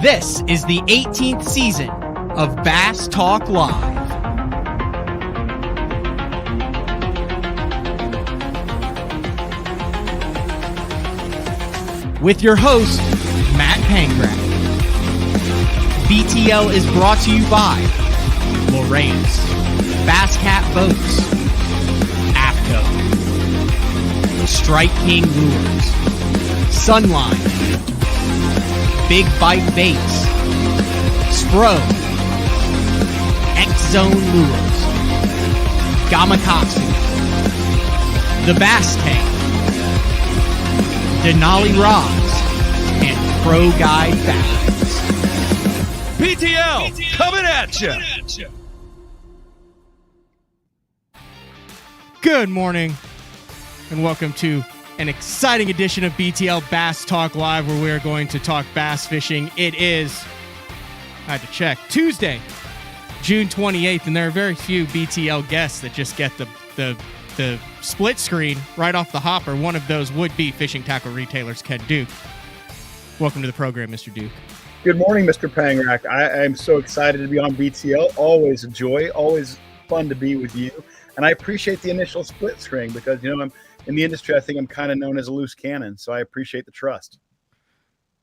This is the 18th season of Bass Talk Live. With your host, Matt Pangrat. BTL is brought to you by Lorraine's, Bass Cat Boats, AFCO, Strike King Lures, Sunline, Big Bite Baits, Spro, X-Zone Lures, Gamakatsu, The Bass Tank, Denali Rods, and Pro Guide Bags. BTL coming at you. Good morning, and welcome to an exciting edition of BTL Bass Talk Live, where we are going to talk bass fishing. It is, I had to check, Tuesday, June 28th, and there are very few BTL guests that just get the split screen right off the hopper. One of those would be fishing tackle retailers Ken Duke. Welcome to the program, Mr. Duke. Good morning, Mr. Pangrak. I am so excited to be on BTL. Always a joy, always fun to be with you. And I appreciate the initial split screen because, you know, I'm in the industry. I think I'm kind of known as a loose cannon, so I appreciate the trust.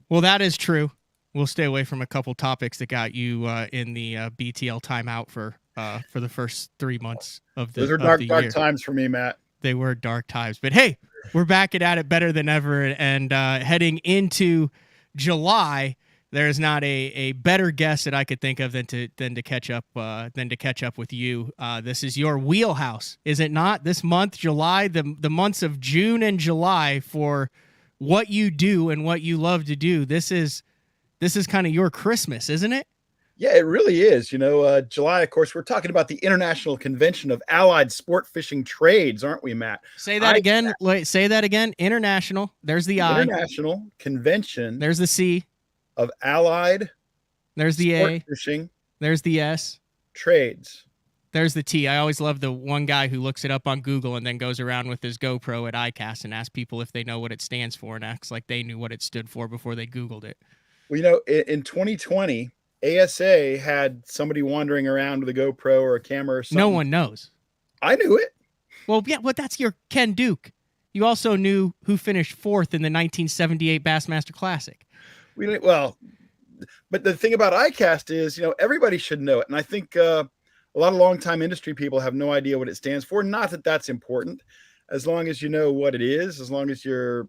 Well, that is true. We'll stay away from a couple topics that got you in the BTL timeout for the first 3 months of the Those are dark times for me, Matt. They were dark times, but hey, we're back at it better than ever, and heading into July, there's not a better guest that I could think of than to catch up with you. This is your wheelhouse, is it not? This month, July, the months of June and July, for what you do and what you love to do. This is kind of your Christmas, isn't it? Yeah, it really is. You know, July, of course, we're talking about the International Convention of Allied Sport Fishing Trades, aren't we, Matt? Say that again. Wait, say that again. International. There's the I. International Convention. There's the C. Of Allied. There's the Sport A. Fishing. There's the S. Trades. There's the T. I always love the one guy who looks it up on Google and then goes around with his GoPro at ICAST and asks people if they know what it stands for and acts like they knew what it stood for before they Googled it. Well, you know, in 2020, ASA had somebody wandering around with a GoPro or a camera or something. No one knows. I knew it. Well, yeah, well, that's your Ken Duke. You also knew who finished fourth in the 1978 Bassmaster Classic. Well, but the thing about ICAST is, you know, everybody should know it. And I think a lot of longtime industry people have no idea what it stands for. Not that that's important. As long as you know what it is, as long as you're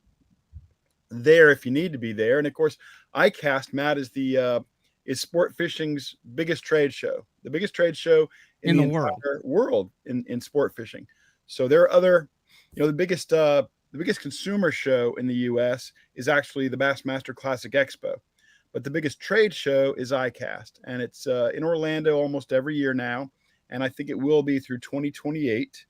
there if you need to be there. And of course, ICAST, Matt, is is sport fishing's biggest trade show, the biggest trade show in the world in sport fishing. So there are other, you know, the biggest consumer show in the U.S. is actually the Bassmaster Classic Expo, but the biggest trade show is ICAST, and it's in Orlando almost every year now, and I think it will be through 2028.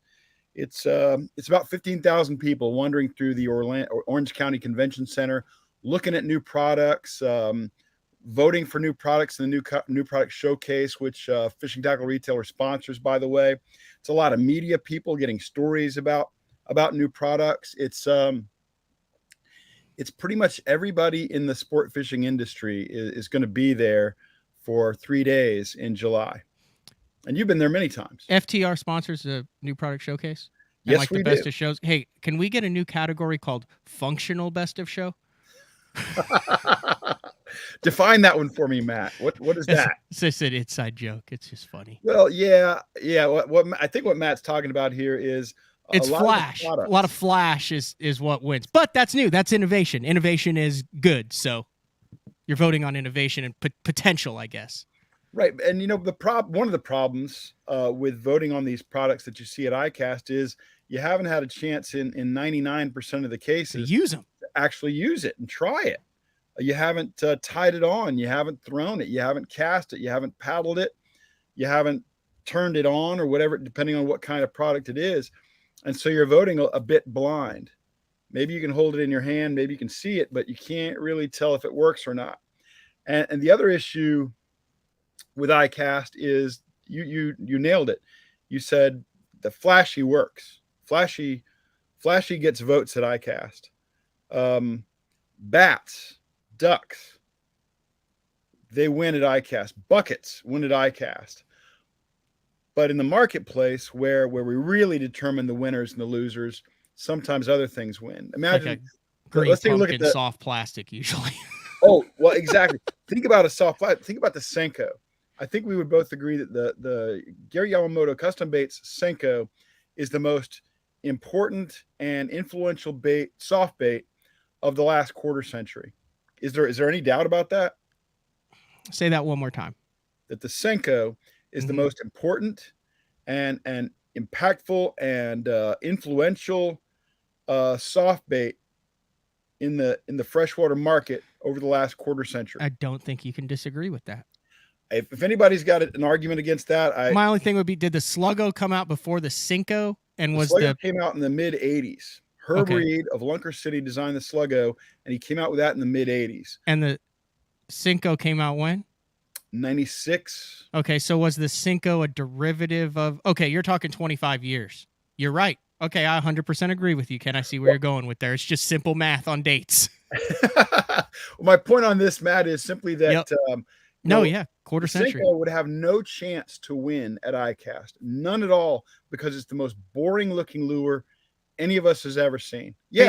It's about 15,000 people wandering through the Orange County Convention Center, looking at new products, voting for new products in the new product showcase, which Fishing Tackle Retailer sponsors, by the way. It's a lot of media people getting stories about new products. It's pretty much everybody in the sport fishing industry is going to be there for 3 days in July. And you've been there many times. FTR sponsors a new product showcase. And yes, like the best of shows. Hey, can we get a new category called functional best of show? Define that one for me, Matt. What is that? It's just an inside joke. It's just funny. Well, yeah. What I think what Matt's talking about here is it's flash. A lot of flash is what wins. But that's new. That's innovation. Innovation is good. So you're voting on innovation and potential, I guess. Right. And, you know, one of the problems with voting on these products that you see at ICAST is you haven't had a chance in 99% of the cases to use them, to actually use it and try it. You haven't tied it on. You haven't thrown it. You haven't cast it. You haven't paddled it. You haven't turned it on or whatever, depending on what kind of product it is. And so you're voting a bit blind. Maybe you can hold it in your hand. Maybe you can see it, but you can't really tell if it works or not. And the other issue with ICAST is you nailed it. You said the flashy works. Flashy gets votes at ICAST. Bats, ducks, they win at ICAST. Buckets win at ICAST. But in the marketplace, where we really determine the winners and the losers, sometimes other things win. Like Imagine, a green let's take a look at pumpkin soft plastic usually. Oh, well, exactly. Think about a soft plastic. Think about the Senko. I think we would both agree that the Gary Yamamoto Custom Baits Senko is the most important and influential bait, soft bait of the last quarter century. Is there any doubt about that? Say that one more time. That the Senko is the most important and impactful and influential soft bait in the freshwater market over the last quarter century. I don't think you can disagree with that. If anybody's got an argument against that, my only thing would be: did the Sluggo come out before the Senko? And the Sluggo came out in the mid '80s. Herb Reed of Lunker City designed the Sluggo, and he came out with that in the mid '80s. And the Senko came out when? 96. Okay, so was the Senko a derivative of? Okay, you're talking 25 years. You're right. Okay, I 100% agree with you, Ken. I see where you're going with there. It's just simple math on dates. Well, my point on this, Matt, is simply that quarter century Senko would have no chance to win at ICAST, none at all, because it's the most boring looking lure any of us has ever seen. Yeah,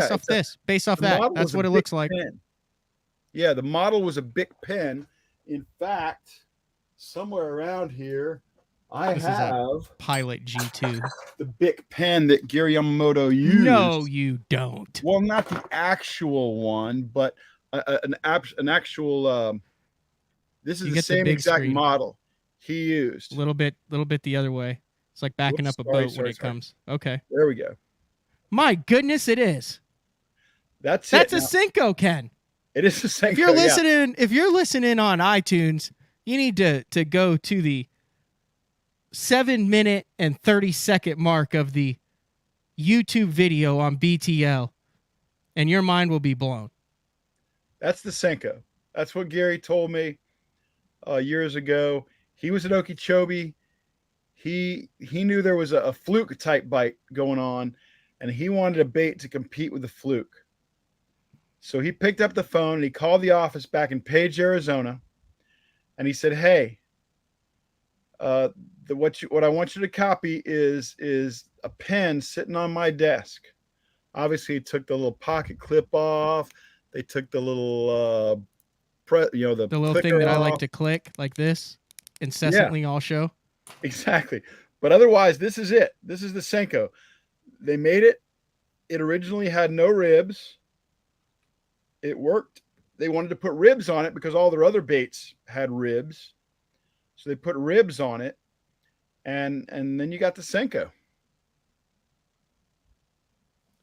based off that, that's what it looks like. Pen. Yeah, the model was a Bic pen. In fact, somewhere around here, I have Pilot G2, the Bic pen that Gary Yamamoto used. No, you don't. Well, not the actual one, but an actual. This is the same exact model he used. A little bit the other way. It's like backing up a boat when it comes. Okay, there we go. My goodness, it is. That's a Senko, Ken. It is a Senko. If you're listening on iTunes, you need to go to the 7-minute and 30-second mark of the YouTube video on BTL, and your mind will be blown. That's the Senko. That's what Gary told me years ago. He was at Okeechobee. He knew there was a fluke type bite going on, and he wanted a bait to compete with the fluke. So he picked up the phone and he called the office back in Page, Arizona, and he said, "Hey, what I want you to copy is a pen sitting on my desk." Obviously, he took the little pocket clip off. They took the little the little thing that I like to click like this incessantly all show. Exactly. But otherwise, this is it. This is the Senko. They made it. It originally had no ribs. It worked. They wanted to put ribs on it because all their other baits had ribs. So they put ribs on it, and then you got the Senko.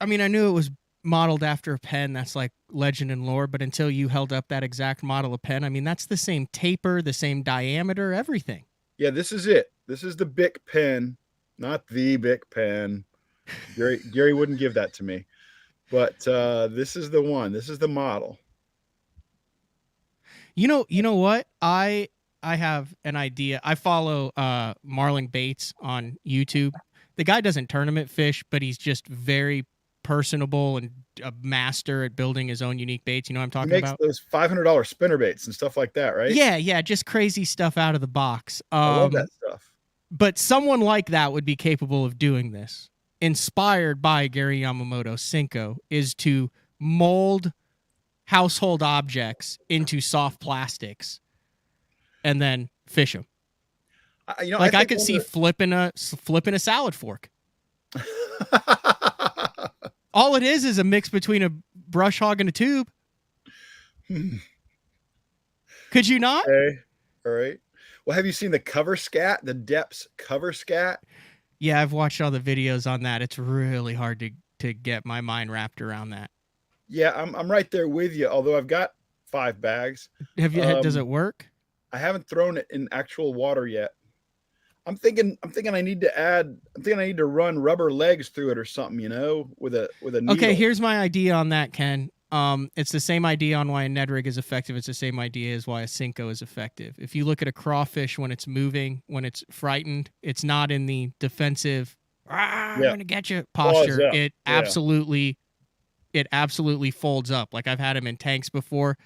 I mean, I knew it was modeled after a pen. That's like legend and lore, but until you held up that exact model of pen, I mean, that's the same taper, the same diameter, everything. Yeah, this is it. This is the Bic pen, not the Bic pen. Gary wouldn't give that to me. But this is the one. This is the model. You know what? I have an idea. I follow Marlon Bates on YouTube. The guy doesn't tournament fish, but he's just very personable and a master at building his own unique baits. You know what I'm talking about? Those $500 spinner baits and stuff like that, right? Yeah, just crazy stuff out of the box. I love that stuff. But someone like that would be capable of doing this. Inspired by Gary Yamamoto Senko is to mold household objects into soft plastics and then fish them. I could see flipping a salad fork. All it is a mix between a brush hog and a tube. Could you not? Okay. All right. Well, have you seen the cover scat, the Depths cover scat? Yeah, I've watched all the videos on that. It's really hard to get my mind wrapped around that. Yeah, I'm right there with you. Although I've got 5 bags. Have you? Does it work? I haven't thrown it in actual water yet. I'm thinking I need to run rubber legs through it or something, with a needle. Okay, here's my idea on that, Ken. It's the same idea on why a Ned rig is effective. It's the same idea as why a Senko is effective. If you look at a crawfish when it's moving, when it's frightened, it's not in the defensive, I'm going to get you posture. It absolutely folds up. Like I've had them in tanks before,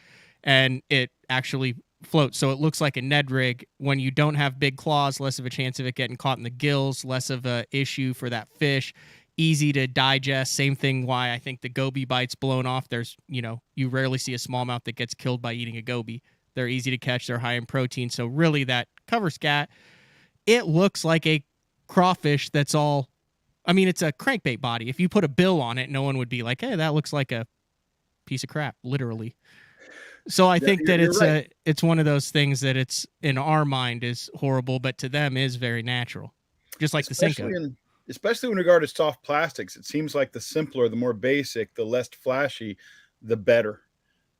and it actually float, so it looks like a Ned rig. When you don't have big claws, less of a chance of it getting caught in the gills, less of a issue for that fish. Easy to digest. Same thing why I think the goby bite's blown off. There's, you rarely see a smallmouth that gets killed by eating a goby. They're easy to catch. They're high in protein. So really that cover scat, it looks like a crawfish that's all, I mean, it's a crankbait body. If you put a bill on it, no one would be like, hey, that looks like a piece of crap, literally. So I think that it's one of those things that it's in our mind is horrible, but to them is very natural, just like especially the Cinco. Especially in regard to soft plastics, it seems like the simpler, the more basic, the less flashy, the better.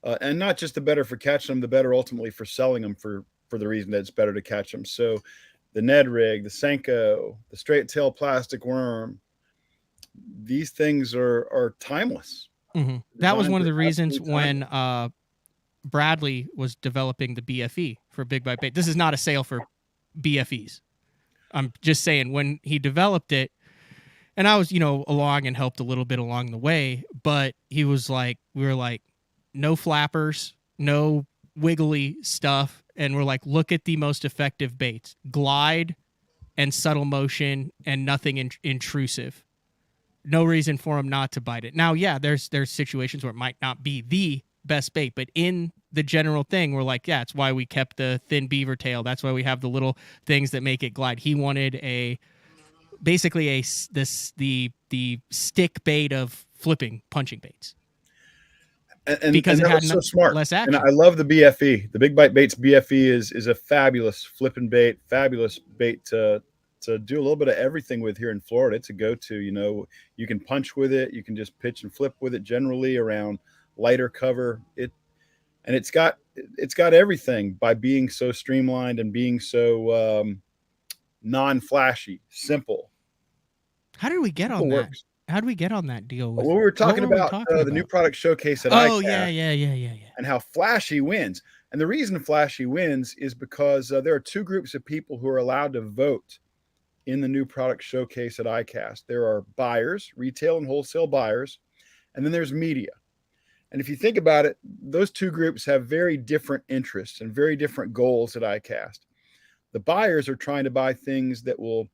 And not just the better for catching them, the better ultimately for selling them for the reason that it's better to catch them. So the Ned rig, the Senko, the straight tail plastic worm, these things are timeless. Mm-hmm. That was one of the reasons when Bradley was developing the BFE for big bite bait. This is not a sale for BFEs. I'm just saying when he developed it, and I was, along and helped a little bit along the way, but he was like, we were like, no flappers, no wiggly stuff. And we're like, look at the most effective baits, glide and subtle motion and nothing intrusive. No reason for him not to bite it. Now, yeah, there's situations where it might not be the best bait, but in the general thing, we're like, yeah, that's why we kept the thin beaver tail. That's why we have the little things that make it glide. He wanted basically the stick bait of flipping punching baits. Because it had so smart. less action. And I love the BFE. The Big Bite Baits BFE is a fabulous flipping bait, fabulous bait to do a little bit of everything with here in Florida. It's a go-to. You can punch with it. You can just pitch and flip with it generally around lighter cover. It's got everything by being so streamlined and being so non-flashy, simple. How did we get on that? How did we get on that deal? Well, we were talking about the new product showcase at ICAST. Oh, yeah. And how flashy wins. And the reason flashy wins is because there are two groups of people who are allowed to vote in the new product showcase at ICAST. There are buyers, retail and wholesale buyers, and then there's media. And if you think about it, those two groups have very different interests and very different goals at ICAST. The buyers are trying to buy things that will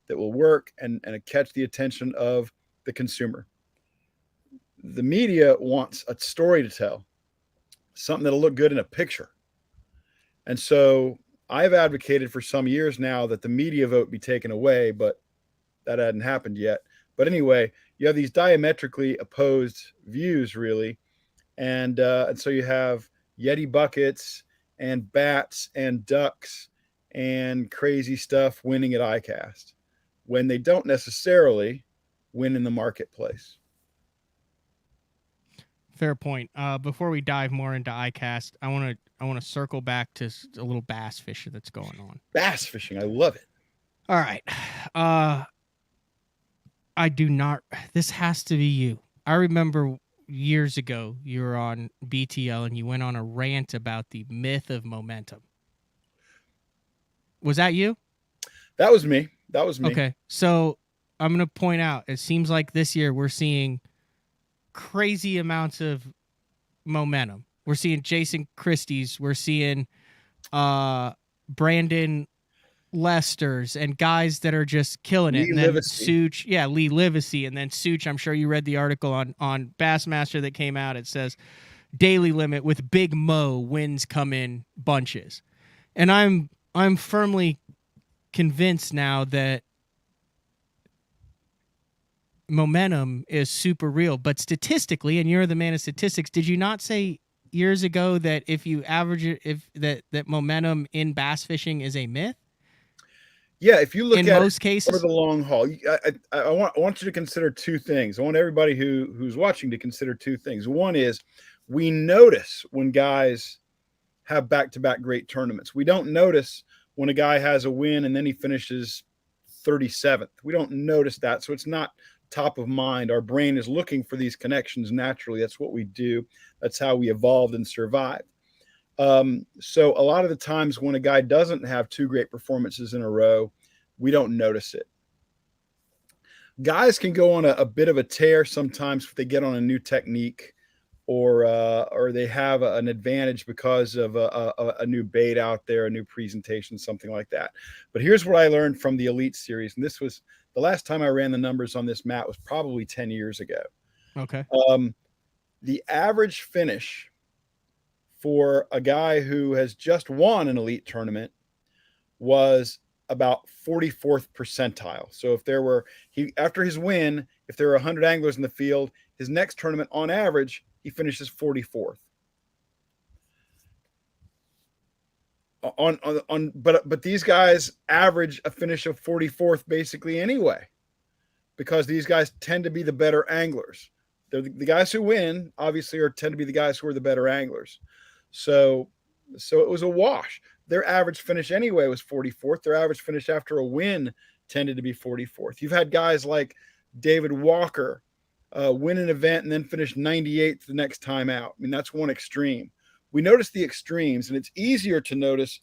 work and catch the attention of the consumer. The media wants a story to tell, something that'll look good in a picture. And so I've advocated for some years now that the media vote be taken away, but that hadn't happened yet. But anyway, you have these diametrically opposed views, really. And so you have Yeti buckets and bats and ducks and crazy stuff winning at ICAST when they don't necessarily win in the marketplace. Fair point. Before we dive more into ICAST, I want to circle back to a little bass fishing that's going on. Bass fishing, I love it. All right. I do not. This has to be you. I remember years ago you were on BTL and you went on a rant about the myth of momentum. Was that you? That was me. Okay. So I'm going to point out, it seems like this year we're seeing crazy amounts of momentum. We're seeing Jason Christie's. We're seeing Brandon Lester's and guys that are just killing it. Lee and then Livesey. Such, Lee Livesey. And then Such, I'm sure you read the article on Bassmaster that came out. It says daily limit with Big Mo wins come in bunches. And I'm firmly convinced now that momentum is super real, but statistically, and you're the man of statistics, did you not say years ago that if you average it, that momentum in bass fishing is a myth? Yeah, if you look in at most cases over the long haul, I want you to consider two things. I want everybody who's watching to consider two things. One is we notice when guys have back-to-back great tournaments. We don't notice when a guy has a win and then he finishes 37th. We don't notice that, so it's not top of mind. Our brain is looking for these connections naturally. That's what we do. That's how we evolved and survived. So a lot of the times when a guy doesn't have two great performances in a row, we don't notice it. Guys can go on a bit of a tear sometimes if they get on a new technique. or they have an advantage because of a new bait out there, a new presentation, something like that. But here's what I learned from the Elite Series, and this was the last time I ran the numbers on this, Matt, was probably 10 years ago. Okay. The average finish for a guy who has just won an elite tournament was about 44th percentile. So if there were after his win, if there were 100 anglers in the field, his next tournament on average, he finishes 44th. But these guys average a finish of 44th basically anyway, because these guys tend to be the better anglers. They're the guys who win, obviously, tend to be the guys who are the better anglers. So it was a wash. Their average finish anyway was 44th. Their average finish after a win tended to be 44th. You've had guys like David Walker win an event and then finish 98th the next time out. I mean, that's one extreme. We notice the extremes, and it's easier to notice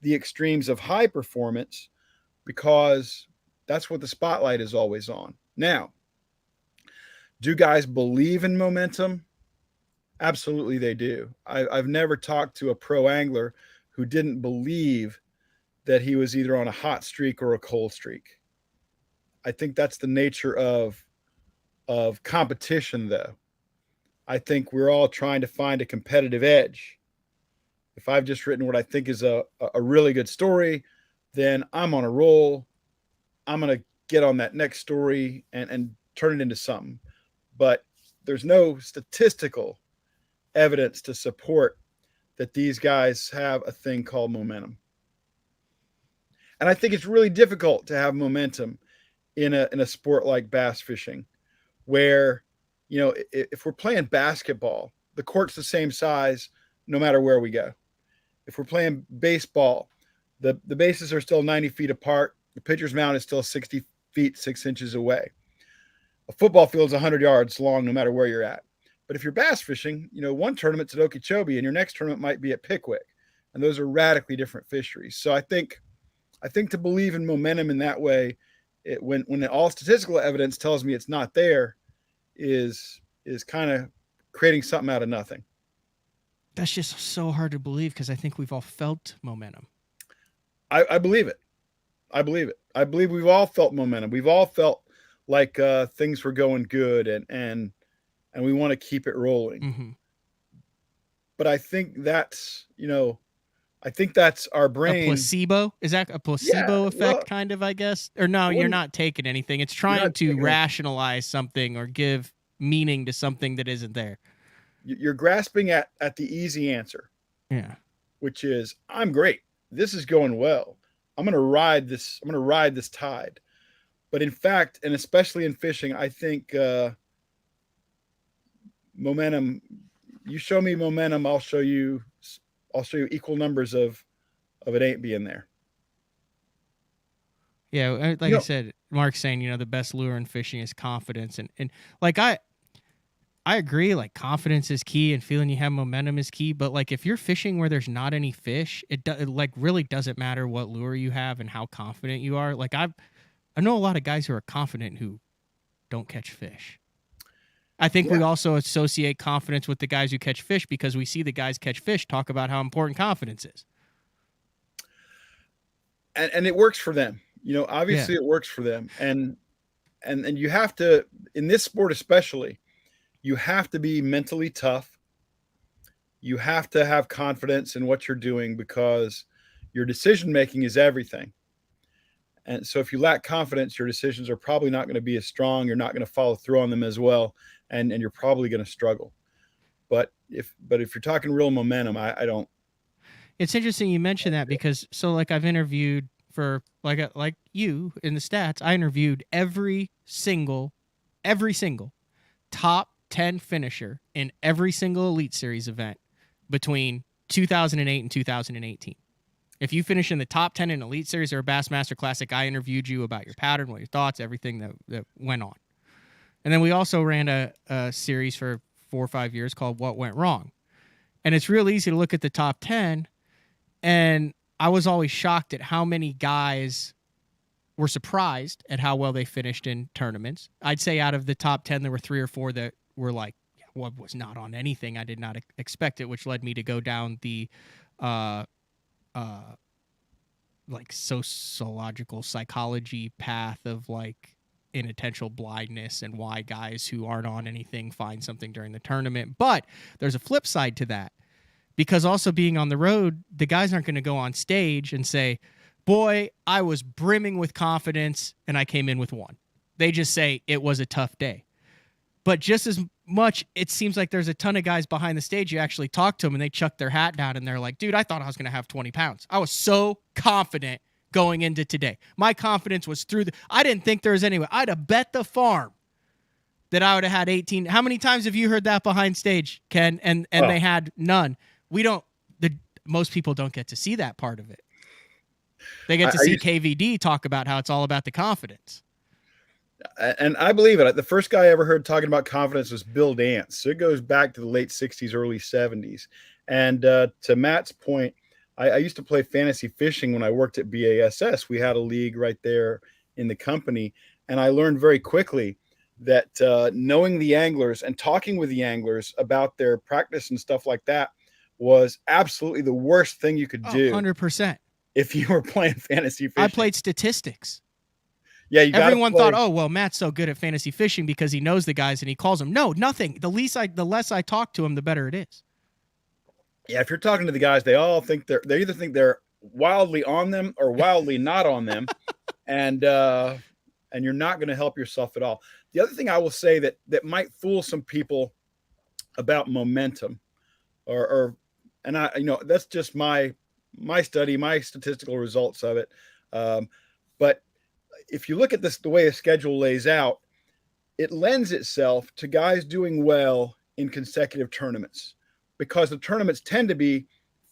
the extremes of high performance because that's what the spotlight is always on. Now, do guys believe in momentum? Absolutely, they do. I've never talked to a pro angler who didn't believe that he was either on a hot streak or a cold streak. I think that's the nature of competition, though. I think we're all trying to find a competitive edge. If I've just written what I think is a really good story, then I'm on a roll. I'm going to get on that next story and turn it into something. But there's no statistical evidence to support that these guys have a thing called momentum. And I think it's really difficult to have momentum in a sport like bass fishing, where, if we're playing basketball, the court's the same size no matter where we go. If we're playing baseball, the bases are still 90 feet apart. The pitcher's mound is still 60 feet, 6 inches away. A football field's 100 yards long no matter where you're at. But if you're bass fishing, one tournament's at Okeechobee and your next tournament might be at Pickwick. And those are radically different fisheries. So I think to believe in momentum in that way, when all statistical evidence tells me it's not there, is kind of creating something out of nothing. That's just so hard to believe because I think we've all felt momentum. I believe it. I believe it. I believe we've all felt momentum. We've all felt like things were going good and we want to keep it rolling. Mm-hmm. But I think that's, our brain. A placebo? Is that a placebo effect kind of, I guess? Or no, you're not taking anything. It's trying to rationalize something or give meaning to something that isn't there. You're grasping at the easy answer. Yeah. Which is, I'm great. This is going well. I'm going to ride this tide. But in fact, and especially in fishing, I think momentum, you show me momentum, I'll show you equal numbers of it ain't being there. Yeah, like I said, Mark's saying, the best lure in fishing is confidence. And like I agree, like confidence is key and feeling you have momentum is key. But like if you're fishing where there's not any fish, it like really doesn't matter what lure you have and how confident you are. Like I know a lot of guys who are confident who don't catch fish. I think we also associate confidence with the guys who catch fish because we see the guys catch fish talk about how important confidence is. And it works for them. Obviously it works for them. And you have to, in this sport especially, you have to be mentally tough. You have to have confidence in what you're doing because your decision-making is everything. And so if you lack confidence, your decisions are probably not going to be as strong. You're not going to follow through on them as well. And you're probably going to struggle. But if you're talking real momentum, I don't. It's interesting you mentioned that because like I've interviewed for like you in the stats, I interviewed every single top 10 finisher in every single Elite Series event between 2008 and 2018. If you finish in the top 10 in Elite Series or a Bassmaster Classic, I interviewed you about your pattern, what your thoughts, everything that went on. And then we also ran a series for 4 or 5 years called What Went Wrong. And it's real easy to look at the top 10, and I was always shocked at how many guys were surprised at how well they finished in tournaments. I'd say out of the top 10, there were 3 or 4 that were like, yeah, was not on anything. I did not expect it, which led me to go down the uh, like sociological psychology path of like inattentional blindness and why guys who aren't on anything find something during the tournament. But there's a flip side to that, because also being on the road, the guys aren't going to go on stage and say, boy, I was brimming with confidence and I came in with one. They just say it was a tough day. But just as much, it seems like there's a ton of guys behind the stage. You actually talk to them and they chuck their hat down and they're like, dude, I thought I was going to have 20 pounds. I was so confident going into today. My confidence was through I didn't think there was any way. I'd have bet the farm that I would have had 18. How many times have you heard that behind stage, Ken? And they had none. Most people don't get to see that part of it. They get to see KVD talk about how it's all about the confidence. And I believe it. The first guy I ever heard talking about confidence was Bill Dance. So it goes back to the late 60s, early 70s. And to Matt's point, I used to play fantasy fishing when I worked at BASS. We had a league right there in the company. And I learned very quickly that knowing the anglers and talking with the anglers about their practice and stuff like that was absolutely the worst thing you could do. 100%. If you were playing fantasy fishing. I played statistics. Yeah, everyone thought, oh, well, Matt's so good at fantasy fishing because he knows the guys and he calls them. No, nothing. The less I talk to him, the better it is. Yeah, if you're talking to the guys, they all think they either think they're wildly on them or wildly not on them, and you're not going to help yourself at all. The other thing I will say that might fool some people about momentum, and I, that's just my study, my statistical results of it, but if you look at this, the way a schedule lays out, it lends itself to guys doing well in consecutive tournaments because the tournaments tend to be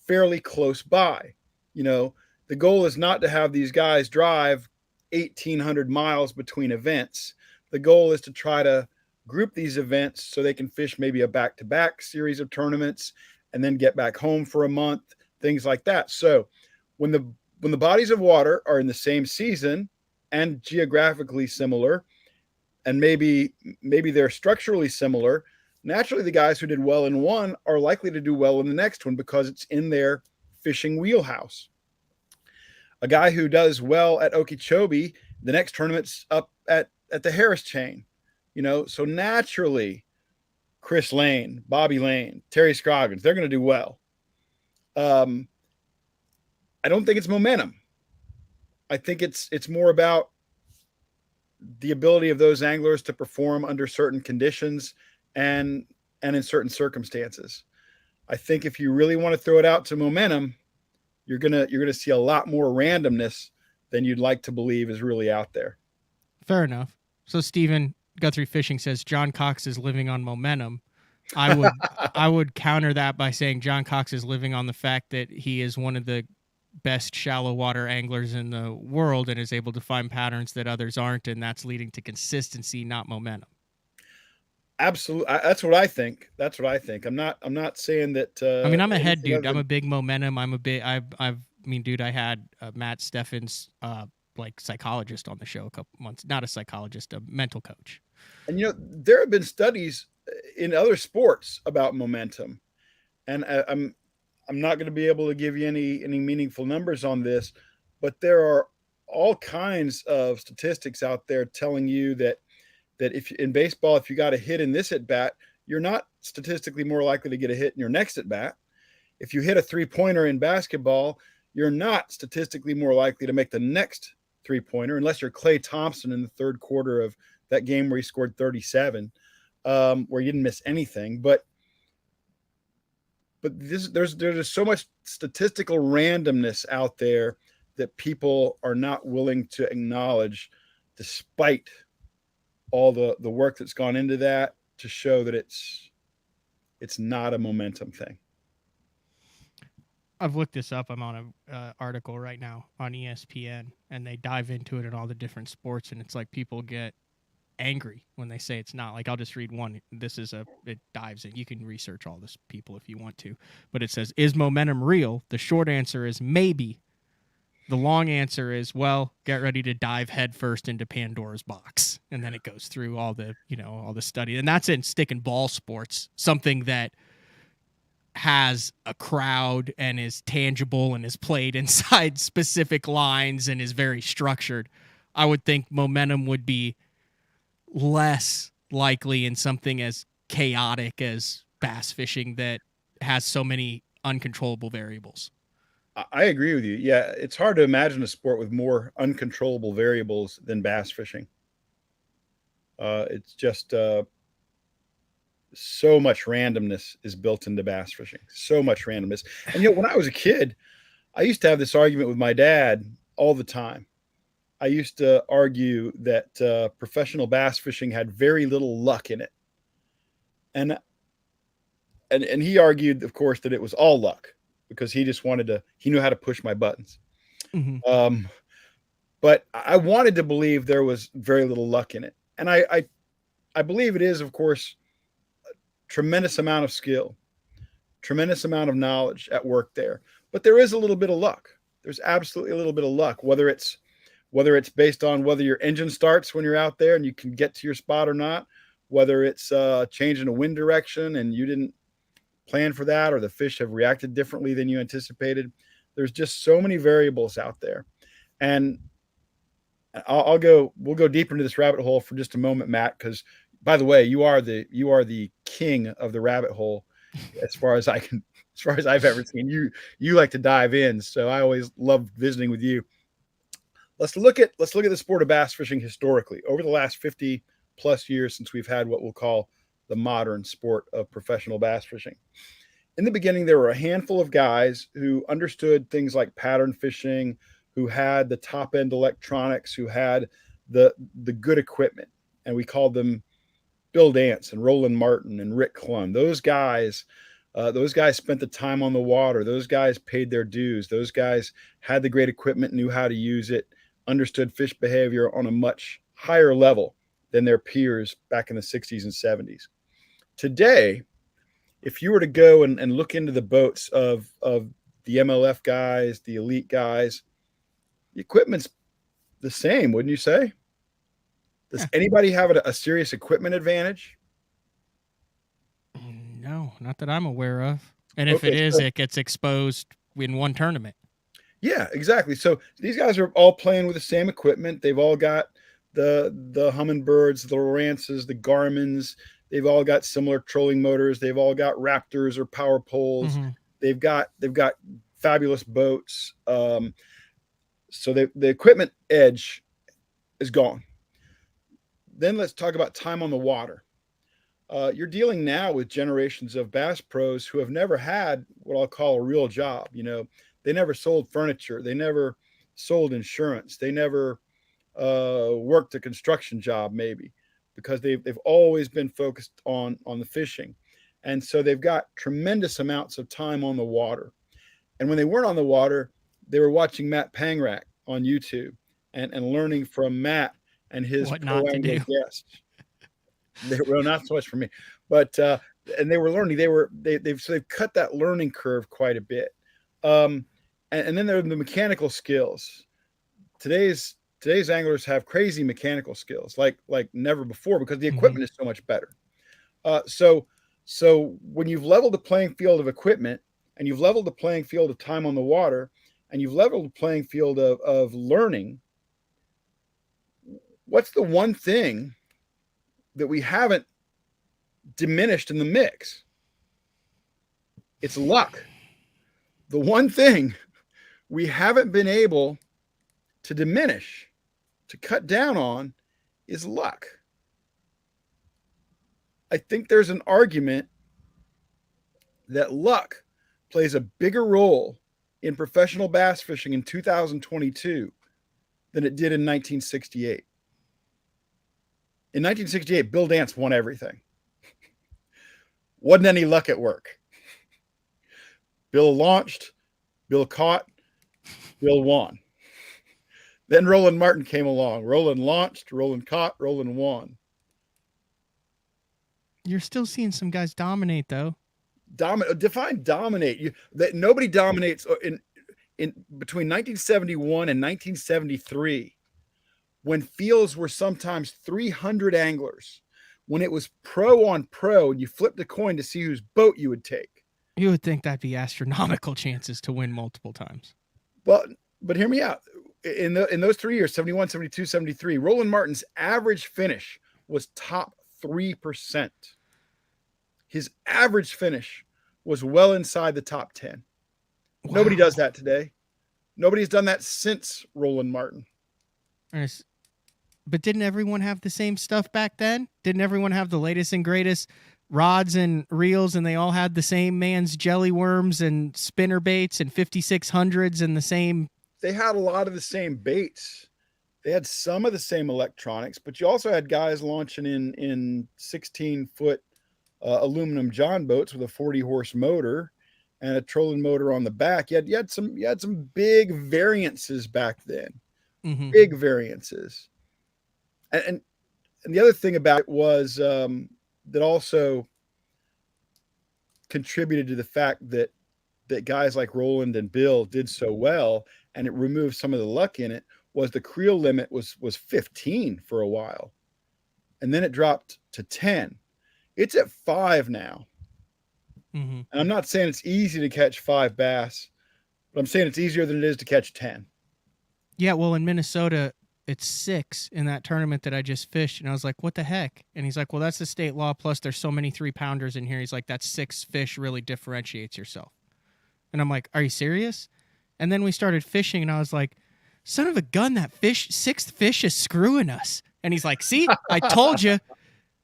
fairly close by. The goal is not to have these guys drive 1,800 miles between events. The goal is to try to group these events so they can fish maybe a back-to-back series of tournaments and then get back home for a month, things like that. So when the bodies of water are in the same season and geographically similar, and maybe they're structurally similar, naturally the guys who did well in one are likely to do well in the next one because it's in their fishing wheelhouse. A guy who does well at Okeechobee, the next tournament's up at the Harris chain, so naturally Chris Lane, Bobby Lane, Terry Scroggins, they're going to do well. I don't think it's momentum. I think it's more about the ability of those anglers to perform under certain conditions and in certain circumstances. I think if you really want to throw it out to momentum, you're gonna see a lot more randomness than you'd like to believe is really out there. Fair enough. So Stephen Guthrie Fishing says John Cox is living on momentum. I would counter that by saying John Cox is living on the fact that he is one of the best shallow water anglers in the world and is able to find patterns that others aren't, and that's leading to consistency, not momentum. Absolutely. That's what I think. I'm not saying that. I'm a head dude. I'm a big momentum. Dude, I had Matt Steffens, like psychologist on the show a couple months. Not a psychologist, a mental coach. And there have been studies in other sports about momentum, and I'm not going to be able to give you any meaningful numbers on this, but there are all kinds of statistics out there telling you that if in baseball, if you got a hit in this at bat, you're not statistically more likely to get a hit in your next at bat. If you hit a 3-pointer in basketball, you're not statistically more likely to make the next 3-pointer unless you're Klay Thompson in the third quarter of that game where he scored 37, where you didn't miss anything. But there's so much statistical randomness out there that people are not willing to acknowledge, despite all the work that's gone into that to show that it's not a momentum thing. I've looked this up. I'm on an article right now on ESPN, and they dive into it in all the different sports, and it's like people get angry when they say it's not. Like, I'll just read one. It dives in. You can research all this, people, if you want to. But it says, is momentum real? The short answer is maybe. The long answer is, well, get ready to dive headfirst into Pandora's box. And then it goes through all the, all the study. And that's in stick and ball sports, something that has a crowd and is tangible and is played inside specific lines and is very structured. I would think momentum would be less likely in something as chaotic as bass fishing that has so many uncontrollable variables. I agree with you. Yeah, it's hard to imagine a sport with more uncontrollable variables than bass fishing. It's just so much randomness is built into bass fishing. So much randomness. And when I was a kid, I used to have this argument with my dad all the time. I used to argue that professional bass fishing had very little luck in it, and he argued, of course, that it was all luck because he just he knew how to push my buttons. Mm-hmm. But I wanted to believe there was very little luck in it, and I believe it is, of course, a tremendous amount of skill, tremendous amount of knowledge at work there. But there is a little bit of luck. There's absolutely a little bit of luck, whether it's based on whether your engine starts when you're out there and you can get to your spot or not, whether it's changing a wind direction and you didn't plan for that, or the fish have reacted differently than you anticipated. There's just so many variables out there. And we'll go deeper into this rabbit hole for just a moment, Matt, because by the way, you are the king of the rabbit hole as far as I've ever seen. You like to dive in, so I always love visiting with you. Let's look at the sport of bass fishing historically over the last 50 plus years since we've had what we'll call the modern sport of professional bass fishing. In the beginning, there were a handful of guys who understood things like pattern fishing, who had the top end electronics, who had the good equipment, and we called them Bill Dance and Roland Martin and Rick Clun. Those guys spent the time on the water. Those guys paid their dues. Those guys had the great equipment, knew how to use it, understood fish behavior on a much higher level than their peers back in the 60s and 70s. Today, if you were to go and look into the boats of the MLF guys, the elite guys, the equipment's the same, wouldn't you say? Does anybody have a serious equipment advantage? No, not that I'm aware of. And if it is, it gets exposed in one tournament. Yeah, exactly. So these guys are all playing with the same equipment. They've all got the Humminbirds, the Lowrances, the Garmins. They've all got similar trolling motors. They've all got Raptors or power poles. Mm-hmm. They've got fabulous boats. So the equipment edge is gone. Then let's talk about time on the water. You're dealing now with generations of bass pros who have never had what I'll call a real job. They never sold furniture. They never sold insurance. They never worked a construction job, maybe, because they've always been focused on the fishing. And so they've got tremendous amounts of time on the water. And when they weren't on the water, they were watching Matt Pangrak on YouTube and learning from Matt and his pro-angler guests. Well, not so much for me, but and they were learning. They've cut that learning curve quite a bit. And then there are the mechanical skills. Today's anglers have crazy mechanical skills like never before because the equipment is so much better. So when you've leveled the playing field of equipment and you've leveled the playing field of time on the water and you've leveled the playing field of learning, what's the one thing that we haven't diminished in the mix? It's luck. The one thing we haven't been able to diminish, to cut down on, is luck. I think there's an argument that luck plays a bigger role in professional bass fishing in 2022 than it did in 1968. In 1968, Bill Dance won everything. Wasn't any luck at work. Bill launched, Bill caught, Bill won. Then Roland Martin came along. Roland launched, Roland caught, Roland won. You're still seeing some guys dominate, though. Define dominate. That nobody dominates in between 1971 and 1973, when fields were sometimes 300 anglers, when it was pro on pro, and you flipped a coin to see whose boat you would take. You would think that'd be astronomical chances to win multiple times. Well, but hear me out. In those 3 years, 71, 72, 73, Roland Martin's average finish was top 3%. His average finish was well inside the top 10. Wow. Nobody does that today. Nobody's done that since Roland Martin. But didn't everyone have the same stuff back then? Didn't everyone have the latest and greatest rods and reels, and they all had the same man's jelly worms and spinner baits and 5600s and the same? They had a lot of the same baits. They had some of the same electronics, but you also had guys launching in 16-foot aluminum John boats with a 40-horse motor and a trolling motor on the back. You had some big variances back then. Mm-hmm. Big variances. And the other thing about it was that also contributed to the fact that guys like Roland and Bill did so well, and it removed some of the luck in it, was the creel limit was 15 for a while. And then it dropped to 10. It's at 5 now. Mm-hmm. And I'm not saying it's easy to catch 5 bass, but I'm saying it's easier than it is to catch 10. Yeah, well, in Minnesota, it's 6 in that tournament that I just fished. And I was like, what the heck? And he's like, well, that's the state law. Plus there's so many 3-pounders in here. He's like, that's 6 fish really differentiates yourself. And I'm like, are you serious? And then we started fishing and I was like, son of a gun, that 6th fish is screwing us. And he's like, see, I told you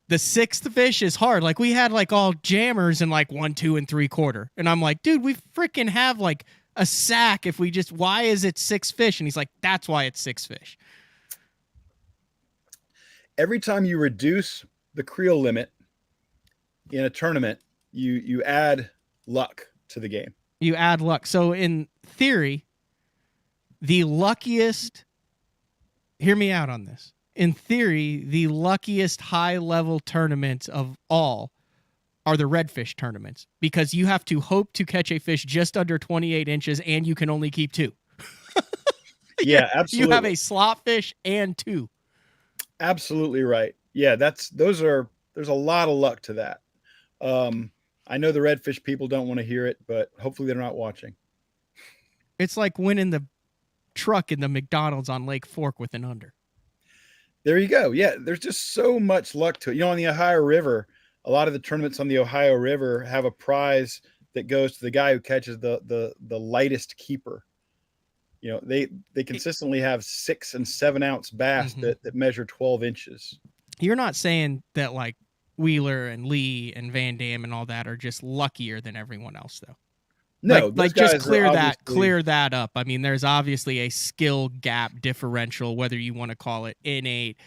the 6th fish is hard. Like we had like all jammers and like 1, 2, and 3/4. And I'm like, dude, we freaking have like a sack. If we just, why is it 6 fish? And he's like, that's why it's 6 fish. Every time you reduce the creel limit in a tournament, you add luck to the game. You add luck. So in theory, the luckiest, hear me out on this. In theory, the luckiest high-level tournaments of all are the redfish tournaments, because you have to hope to catch a fish just under 28 inches and you can only keep 2. Yeah, absolutely. You have a slot fish and 2. Absolutely right. Yeah, there's a lot of luck to that. I know the redfish people don't want to hear it, but hopefully they're not watching. It's like winning the truck in the McDonald's on Lake Fork with an under. There you go. Yeah, there's just so much luck to it. On the Ohio River, a lot of the tournaments on the Ohio River have a prize that goes to the guy who catches the lightest keeper. They consistently have 6 and 7 ounce bass that measure 12 inches. You're not saying that like Wheeler and Lee and Van Dam and all that are just luckier than everyone else, though. No, like just clear that up. I mean, there's obviously a skill gap differential, whether you want to call it innate,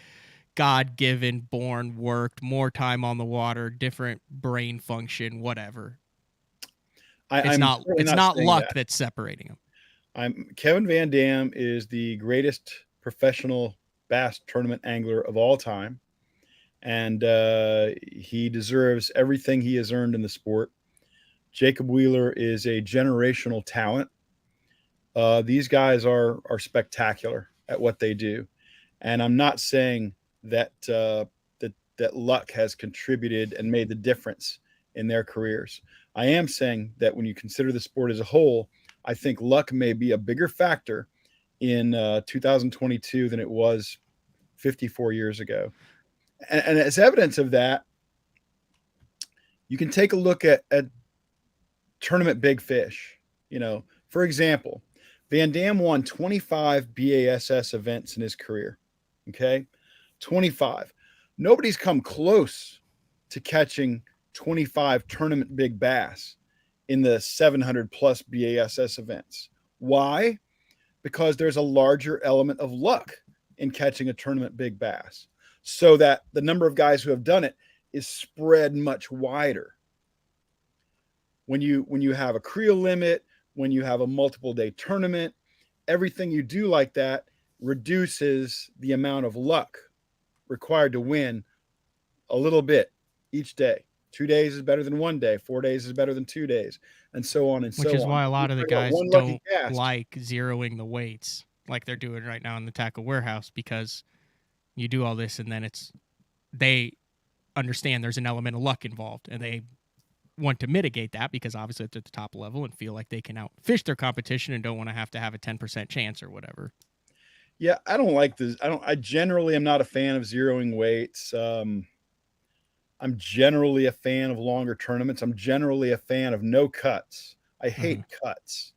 God-given, born, worked, more time on the water, different brain function, whatever. It's not luck that's separating them. Kevin Van Dam is the greatest professional bass tournament angler of all time, and he deserves everything he has earned in the sport. Jacob Wheeler is a generational talent. These guys are spectacular at what they do, and I'm not saying that that luck has contributed and made the difference in their careers. I am saying that when you consider the sport as a whole, I think luck may be a bigger factor in 2022 than it was 54 years ago. And as evidence of that, you can take a look at tournament big fish. For example, Van Dam won 25 BASS events in his career. Okay, 25. Nobody's come close to catching 25 tournament big bass in the 700 plus BASS events. Why? Because there's a larger element of luck in catching a tournament big bass, so that the number of guys who have done it is spread much wider. When you have a creel limit, when you have a multiple day tournament, everything you do like that reduces the amount of luck required to win a little bit each day. 2 days is better than 1 day. 4 days is better than 2 days, and so on and Which so is on. why a But we lot of the talk about guys one lucky don't cast. like zeroing the weights like they're doing right now in the tackle warehouse, because you do all this and then they understand there's an element of luck involved, and they want to mitigate that because obviously it's at the top level and feel like they can outfish their competition and don't want to have a 10% chance or whatever. Yeah, I don't like this. I generally am not a fan of zeroing weights. I'm generally a fan of longer tournaments. I'm generally a fan of no cuts. I Mm-hmm. hate cuts.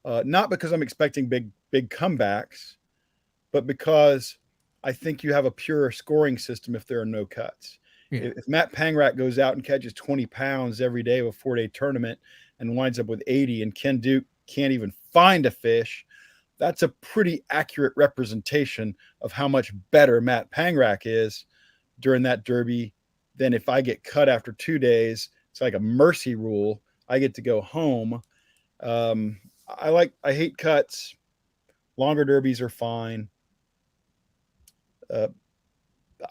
Not because I'm expecting big comebacks, but because I think you have a pure scoring system if there are no cuts. Yeah. If Matt Pangrat goes out and catches 20 pounds every day of a 4-day tournament and winds up with 80, and Ken Duke can't even find a fish, that's a pretty accurate representation of how much better Matt Pangrat is during that derby than if I get cut after 2 days. It's like a mercy rule. I get to go home. I hate cuts. Longer derbies are fine. Uh,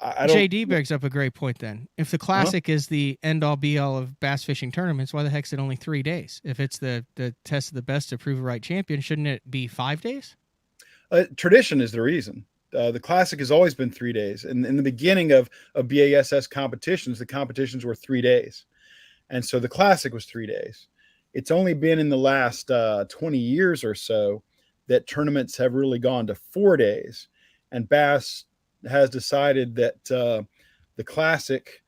I don't. JD brings up a great point then. If the Uh-huh. Classic is the end all be all of bass fishing tournaments, why the heck's it only 3 days? If it's the test of the best to prove a right champion, shouldn't it be 5 days? Tradition is the reason. The Classic has always been 3 days. And in the beginning of BASS competitions, the competitions were 3 days. And so the Classic was 3 days. It's only been in the last 20 years or so that tournaments have really gone to 4 days. And Bass has decided that the Classic,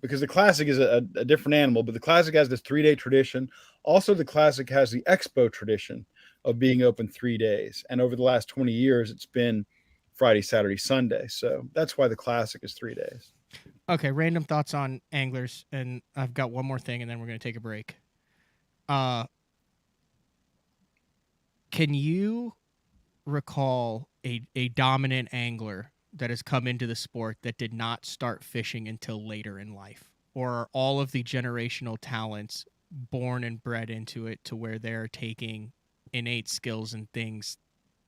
because the Classic is a different animal, but the Classic has this 3 day tradition. Also, the Classic has the Expo tradition of being open 3 days. And over the last 20 years, it's been Friday, Saturday, Sunday. So that's why the Classic is 3 days. Okay, random thoughts on anglers, and I've got one more thing, and then we're going to take a break. Can you recall a dominant angler that has come into the sport that did not start fishing until later in life? Or are all of the generational talents born and bred into it to where they're taking innate skills and things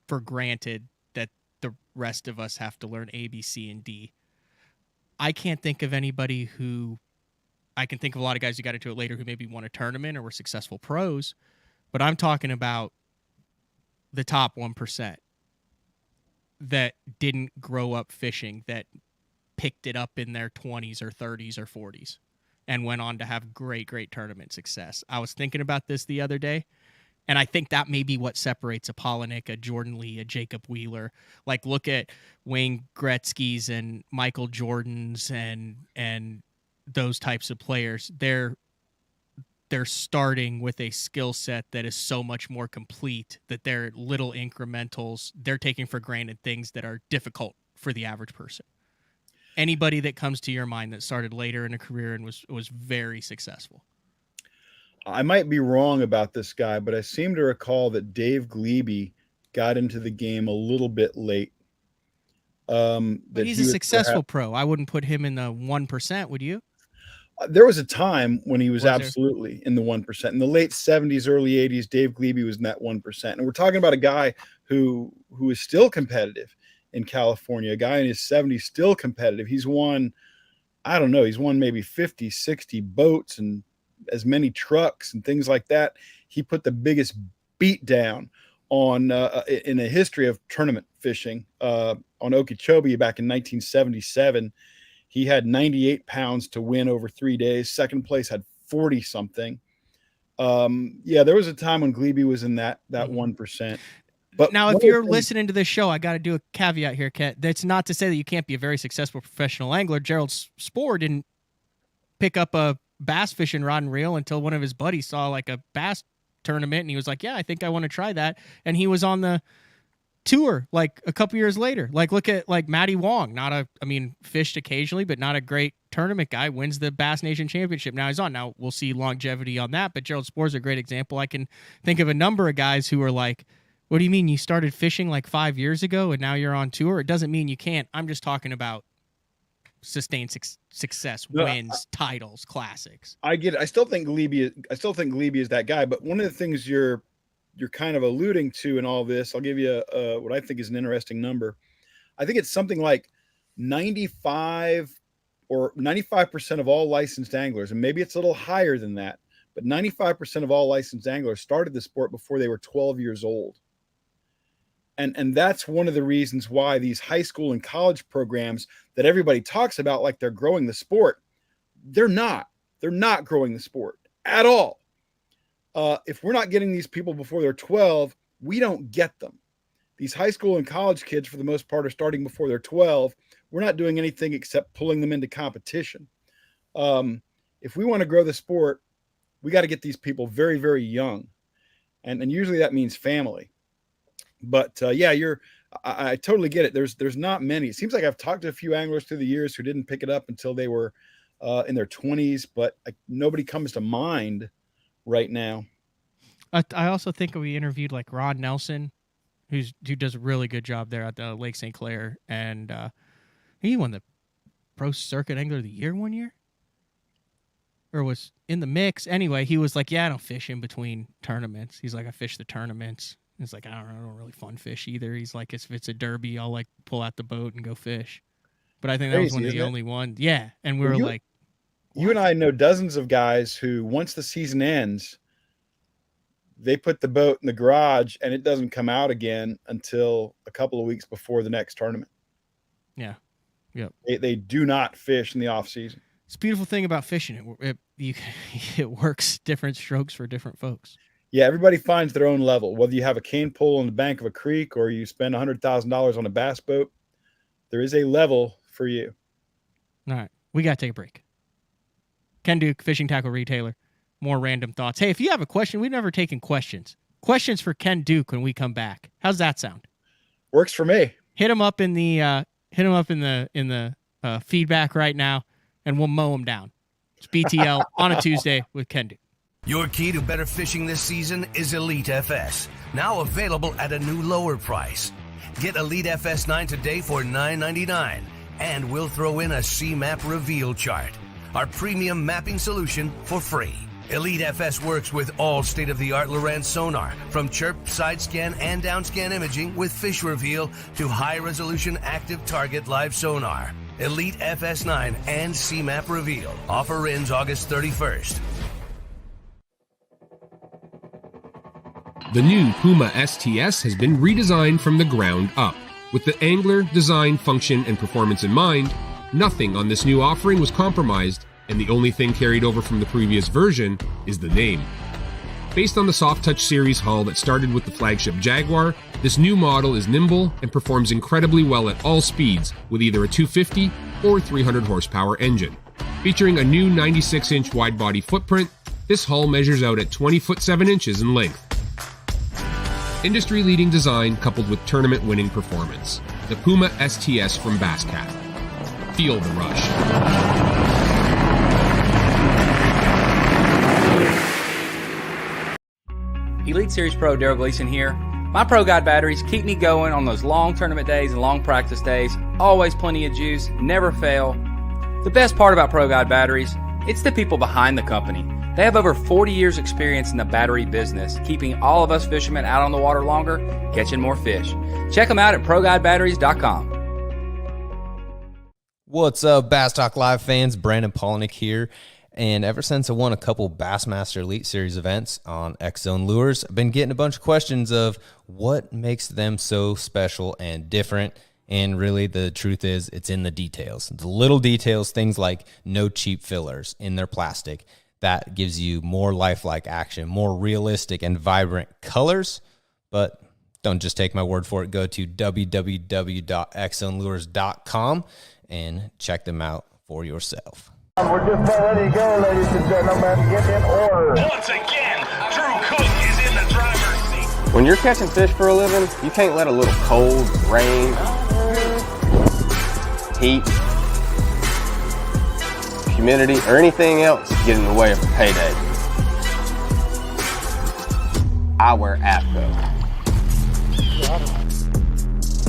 for granted that the rest of us have to learn A, B, C, and D? I can't think of anybody who I can think of a lot of guys who got into it later who maybe won a tournament or were successful pros, but I'm talking about the top 1% that didn't grow up fishing, that picked it up in their 20s or 30s or 40s and went on to have great tournament success. I was thinking about this the other day, and I think that may be what separates a Polinick, a Jordan Lee, a Jacob Wheeler. Like, look at Wayne Gretzky's and Michael Jordan's and those types of players. They're starting with a skill set that is so much more complete that they're little incrementals. They're taking for granted things that are difficult for the average person. Anybody that comes to your mind that started later in a career and was very successful? I might be wrong about this guy, but I seem to recall that Dave Glebe got into the game a little bit late. But That he's he a was successful perhaps. pro. I wouldn't put him in the 1%, would you? There was a time when he was Was there? absolutely in the 1%. In the late 70s, early 80s, Dave Glebe was in that 1%. And we're talking about a guy who is still competitive in California, a guy in his 70s still competitive. He's won, I don't know, he's won maybe 50, 60 boats and as many trucks and things like that. He put the biggest beat down on in the history of tournament fishing on Okeechobee back in 1977. He had 98 pounds to win over 3 days. Second place had 40 something. Yeah, there was a time when Glebe was in that Mm-hmm. 1%. But Now, one if of the you're things, listening to this show, I got to do a caveat here, Kat. That's not to say that you can't be a very successful professional angler. Gerald Spohr didn't pick up a bass fishing rod and reel until one of his buddies saw like a bass tournament, and he was like, "Yeah, I think I want to try that." And he was on the tour like a couple years later. Like, look at like Matty Wong, fished occasionally, but not a great tournament guy, wins the Bass Nation Championship. Now he's on. Now we'll see longevity on that, but Gerald Spohr's a great example. I can think of a number of guys who are like, what do you mean you started fishing like 5 years ago and now you're on tour? It doesn't mean you can't. I'm just talking about sustained success, no, wins, titles, classics. I get it. I still think Glebe is that guy. But one of the things you're kind of alluding to in all this, I'll give you what I think is an interesting number. I think it's something like 95 or 95% of all licensed anglers, and maybe it's a little higher than that, but 95% of all licensed anglers started the sport before they were 12 years old. And that's one of the reasons why these high school and college programs that everybody talks about like they're growing the sport, they're not. They're not growing the sport at all. If we're not getting these people before they're 12, we don't get them. These high school and college kids, for the most part, are starting before they're 12. We're not doing anything except pulling them into competition. If we want to grow the sport, we got to get these people very, very young. And usually that means family. But I totally get it. There's not many. It seems like I've talked to a few anglers through the years who didn't pick it up until they were in their 20s, but nobody comes to mind right now. I also think we interviewed like Ron Nelson, who does a really good job there at the Lake St. Clair, and he won the Pro Circuit Angler of the Year one year, or was in the mix. Anyway, he was like, "Yeah, I don't fish in between tournaments." He's like, "I fish the tournaments." It's like, I don't really fun fish either. He's like, if it's a derby, I'll like pull out the boat and go fish. But I think that was one of the only ones. Yeah. And we were like, you and I know dozens of guys who, once the season ends, they put the boat in the garage and it doesn't come out again until a couple of weeks before the next tournament. Yeah. Yep. They do not fish in the off season. It's a beautiful thing about fishing. It works different strokes for different folks. Yeah, everybody finds their own level. Whether you have a cane pole on the bank of a creek or you spend $100,000 on a bass boat, there is a level for you. All right. We got to take a break. Ken Duke, fishing tackle retailer. More random thoughts. Hey, if you have a question, we've never taken questions. Questions for Ken Duke when we come back. How's that sound? Works for me. Hit him up in the feedback right now, and we'll mow him down. It's BTL on a Tuesday with Ken Duke. Your key to better fishing this season is Elite FS, now available at a new lower price. Get Elite FS 9 today for $9.99, and we'll throw in a C-Map reveal chart, our premium mapping solution, for free. Elite FS works with all state-of-the-art Lowrance sonar, from chirp, side scan, and down scan imaging with fish reveal to high-resolution active target live sonar. Elite FS 9 and C-Map reveal. Offer ends August 31st. The new Puma STS has been redesigned from the ground up. With the angler, design, function, and performance in mind, nothing on this new offering was compromised, and the only thing carried over from the previous version is the name. Based on the Soft Touch series hull that started with the flagship Jaguar, this new model is nimble and performs incredibly well at all speeds with either a 250 or 300 horsepower engine. Featuring a new 96-inch wide-body footprint, this hull measures out at 20 foot 7 inches in length. Industry-leading design coupled with tournament-winning performance. The Puma STS from Basscat. Feel the rush. Elite Series Pro Daryl Gleason here. My Pro Guide batteries keep me going on those long tournament days and long practice days. Always plenty of juice, never fail. The best part about Pro Guide batteries, it's the people behind the company. They have over 40 years experience in the battery business, keeping all of us fishermen out on the water longer, catching more fish. Check them out at ProGuideBatteries.com. What's up, Bass Talk Live fans? Brandon Polnick here. And ever since I won a couple Bassmaster Elite Series events on X-Zone Lures, I've been getting a bunch of questions of what makes them so special and different. And really, the truth is, it's in the details. The little details, things like no cheap fillers in their plastic. That gives you more lifelike action, more realistic and vibrant colors. But don't just take my word for it. Go to www.xzonelures.com and check them out for yourself. We're just about ready to go, ladies and gentlemen. Get in order. Once again, Drew Cook is in the driver's seat. When you're catching fish for a living, you can't let a little cold, rain, heat, humidity, or anything else get in the way of a payday. I wear APCO.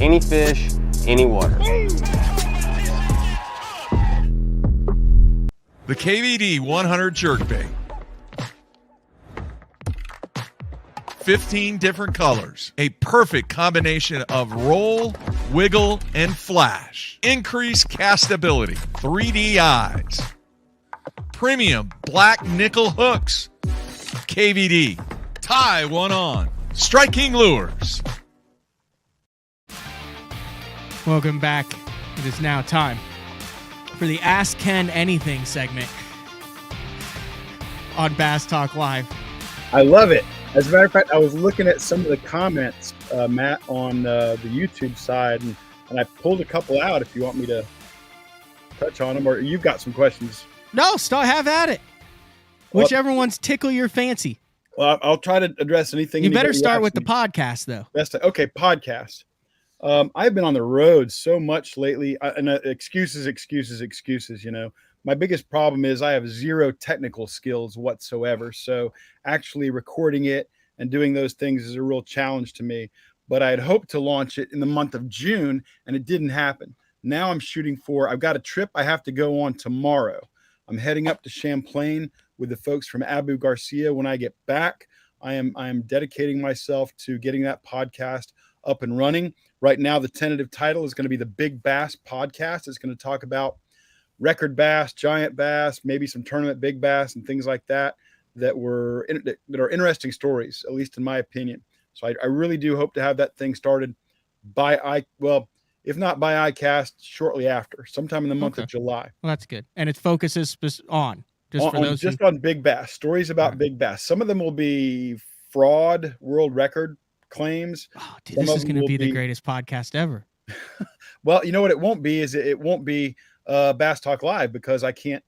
Any fish, any water. The KVD 100 jerkbait. 15 different colors. A perfect combination of roll, wiggle, and flash. Increased castability. 3D eyes. Premium black nickel hooks. KVD. Tie one on. Striking Lures. Welcome back. It is now time for the Ask Ken Anything segment on Bass Talk Live. I love it. As a matter of fact, I was looking at some of the comments, Matt, on the YouTube side, and I pulled a couple out if you want me to touch on them, or you've got some questions. No, start, have at it. Whichever ones tickle your fancy. Well, I'll try to address anything. You better start with the podcast, though. Okay, podcast. I've been on the road so much lately, and excuses. You know, my biggest problem is I have zero technical skills whatsoever. So actually recording it and doing those things is a real challenge to me. But I had hoped to launch it in the month of June, and it didn't happen. Now I'm shooting for. I've got a trip I have to go on tomorrow. I'm heading up to Champlain with the folks from Abu Garcia. When I get back, I am dedicating myself to getting that podcast up and running. Right now, the tentative title is going to be the Big Bass Podcast. It's going to talk about record bass, giant bass, maybe some tournament big bass and things like that that are interesting stories, at least in my opinion. So I really do hope to have that thing started if not by ICAST, shortly after, sometime in the month of July. Well, that's good. And its focus is on big bass, stories about big bass. Some of them will be fraud, world record claims. Oh, dude, this is going to be the greatest podcast ever. Well, you know what it won't be is it won't be Bass Talk Live, because I can't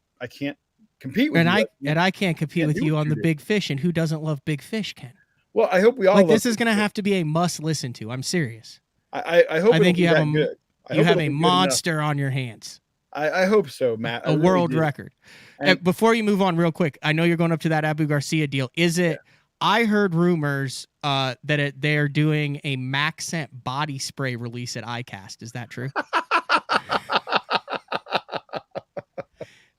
compete with you. And I can't compete with you on the big fish. And who doesn't love big fish, Ken? Well, I hope we all this is going to have to be a must listen to. I'm serious. I hope. I think you have a monster on your hands. I hope so, Matt. A world record. And before you move on, real quick, I know you're going up to that Abu Garcia deal. Is it? Yeah. I heard rumors that they're doing a Maxent body spray release at ICAST. Is that true?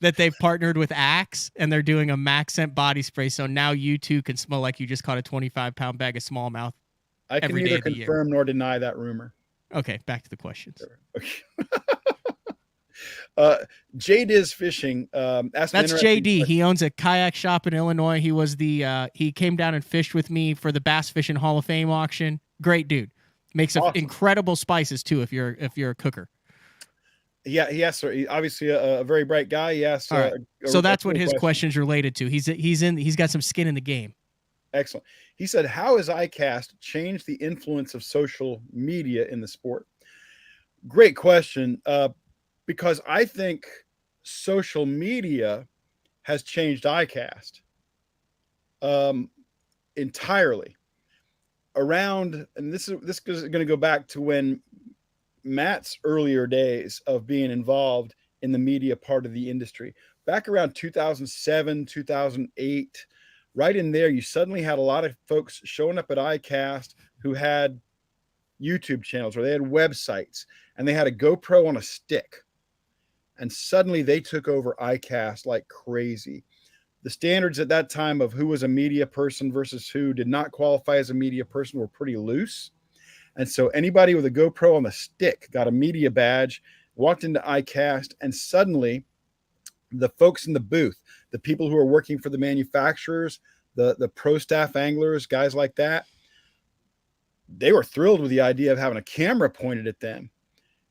That they've partnered with Axe and they're doing a Maxent body spray, so now you too can smell like you just caught a 25-pound bag of smallmouth. I can neither confirm nor deny that rumor. Okay, back to the questions. Okay. JDiz Fishing. That's JD. He owns a kayak shop in Illinois. He was he came down and fished with me for the Bass Fishing Hall of Fame auction. Great dude. Makes incredible spices too if you're a cooker. Yeah, he asked. He's obviously a very bright guy. Yes. Right. So that's what his question's related to. He's got some skin in the game. Excellent. He said, "How has ICAST changed the influence of social media in the sport?" Great question. Because I think social media has changed ICAST entirely. And this is going to go back to when Matt's earlier days of being involved in the media part of the industry. Back around 2007, 2008, right in there, you suddenly had a lot of folks showing up at ICAST who had YouTube channels or they had websites and they had a GoPro on a stick. And suddenly they took over ICAST like crazy. The standards at that time of who was a media person versus who did not qualify as a media person were pretty loose. And so anybody with a GoPro on the stick got a media badge, walked into ICAST, and suddenly the folks in the booth, the people who are working for the manufacturers, the pro staff anglers, guys like that, they were thrilled with the idea of having a camera pointed at them.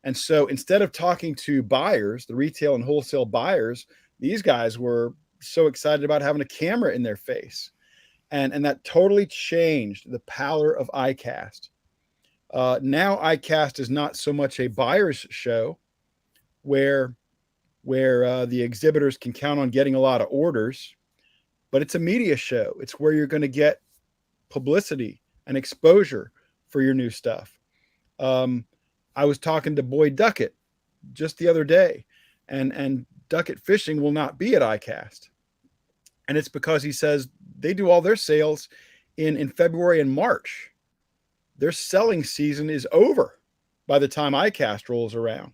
And so instead of talking to buyers, the retail and wholesale buyers, these guys were so excited about having a camera in their face. And that totally changed the power of ICAST. Now ICAST is not so much a buyer's show where the exhibitors can count on getting a lot of orders, but it's a media show. It's where you're going to get publicity and exposure for your new stuff. I was talking to Boyd Duckett just the other day, and Duckett Fishing will not be at ICAST. And it's because he says they do all their sales in February and March. Their selling season is over by the time ICAST rolls around.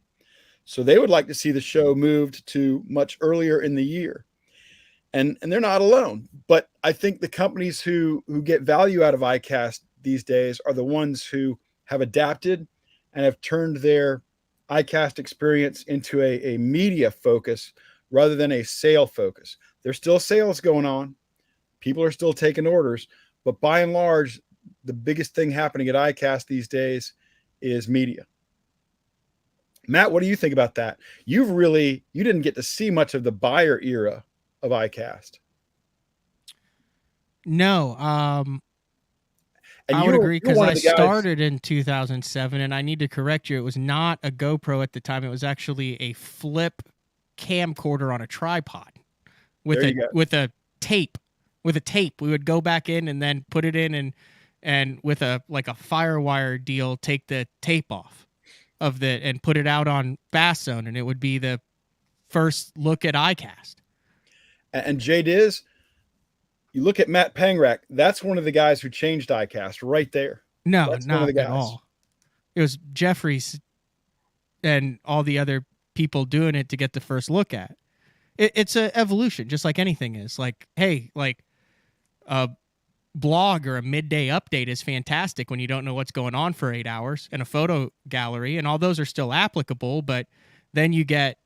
So they would like to see the show moved to much earlier in the year. and they're not alone. But I think the companies who get value out of ICAST these days are the ones who have adapted and have turned their ICAST experience into a media focus rather than a sale focus. There's still sales going on. People are still taking orders, but by and large, the biggest thing happening at ICAST these days is media. Matt, what do you think about that? You didn't get to see much of the buyer era of ICAST. No, And I would agree, because I guys... started in 2007, and I need to correct you. It was not a GoPro at the time. It was actually a flip camcorder on a tripod with a tape. With a tape, we would go back in and then put it in, and with a FireWire deal, take the tape off of and put it out on Bass Zone, and it would be the first look at ICAST. And Jay Diz, you look at Matt Pangrak, that's one of the guys who changed ICAST right there. No, that's not at all. It was Jeffries and all the other people doing it to get the first look at. It's an evolution, just like anything is. Like, hey, a blog or a midday update is fantastic when you don't know what's going on for 8 hours, and a photo gallery, and all those are still applicable, but then you get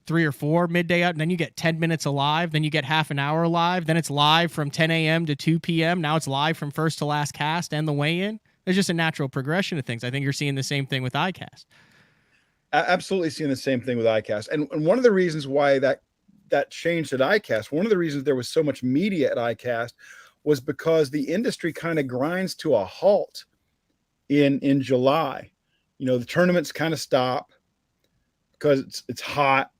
3 or 4 midday up, and then you get 10 minutes alive, then you get half an hour live, then it's live from 10 a.m. to 2 p.m. Now it's live from first to last cast and the weigh-in. There's just a natural progression of things. I think you're seeing the same thing with ICAST. Absolutely seeing the same thing with ICAST. And one of the reasons why that changed at ICAST, one of the reasons there was so much media at ICAST was because the industry kind of grinds to a halt in July. The tournaments kind of stop because it's hot.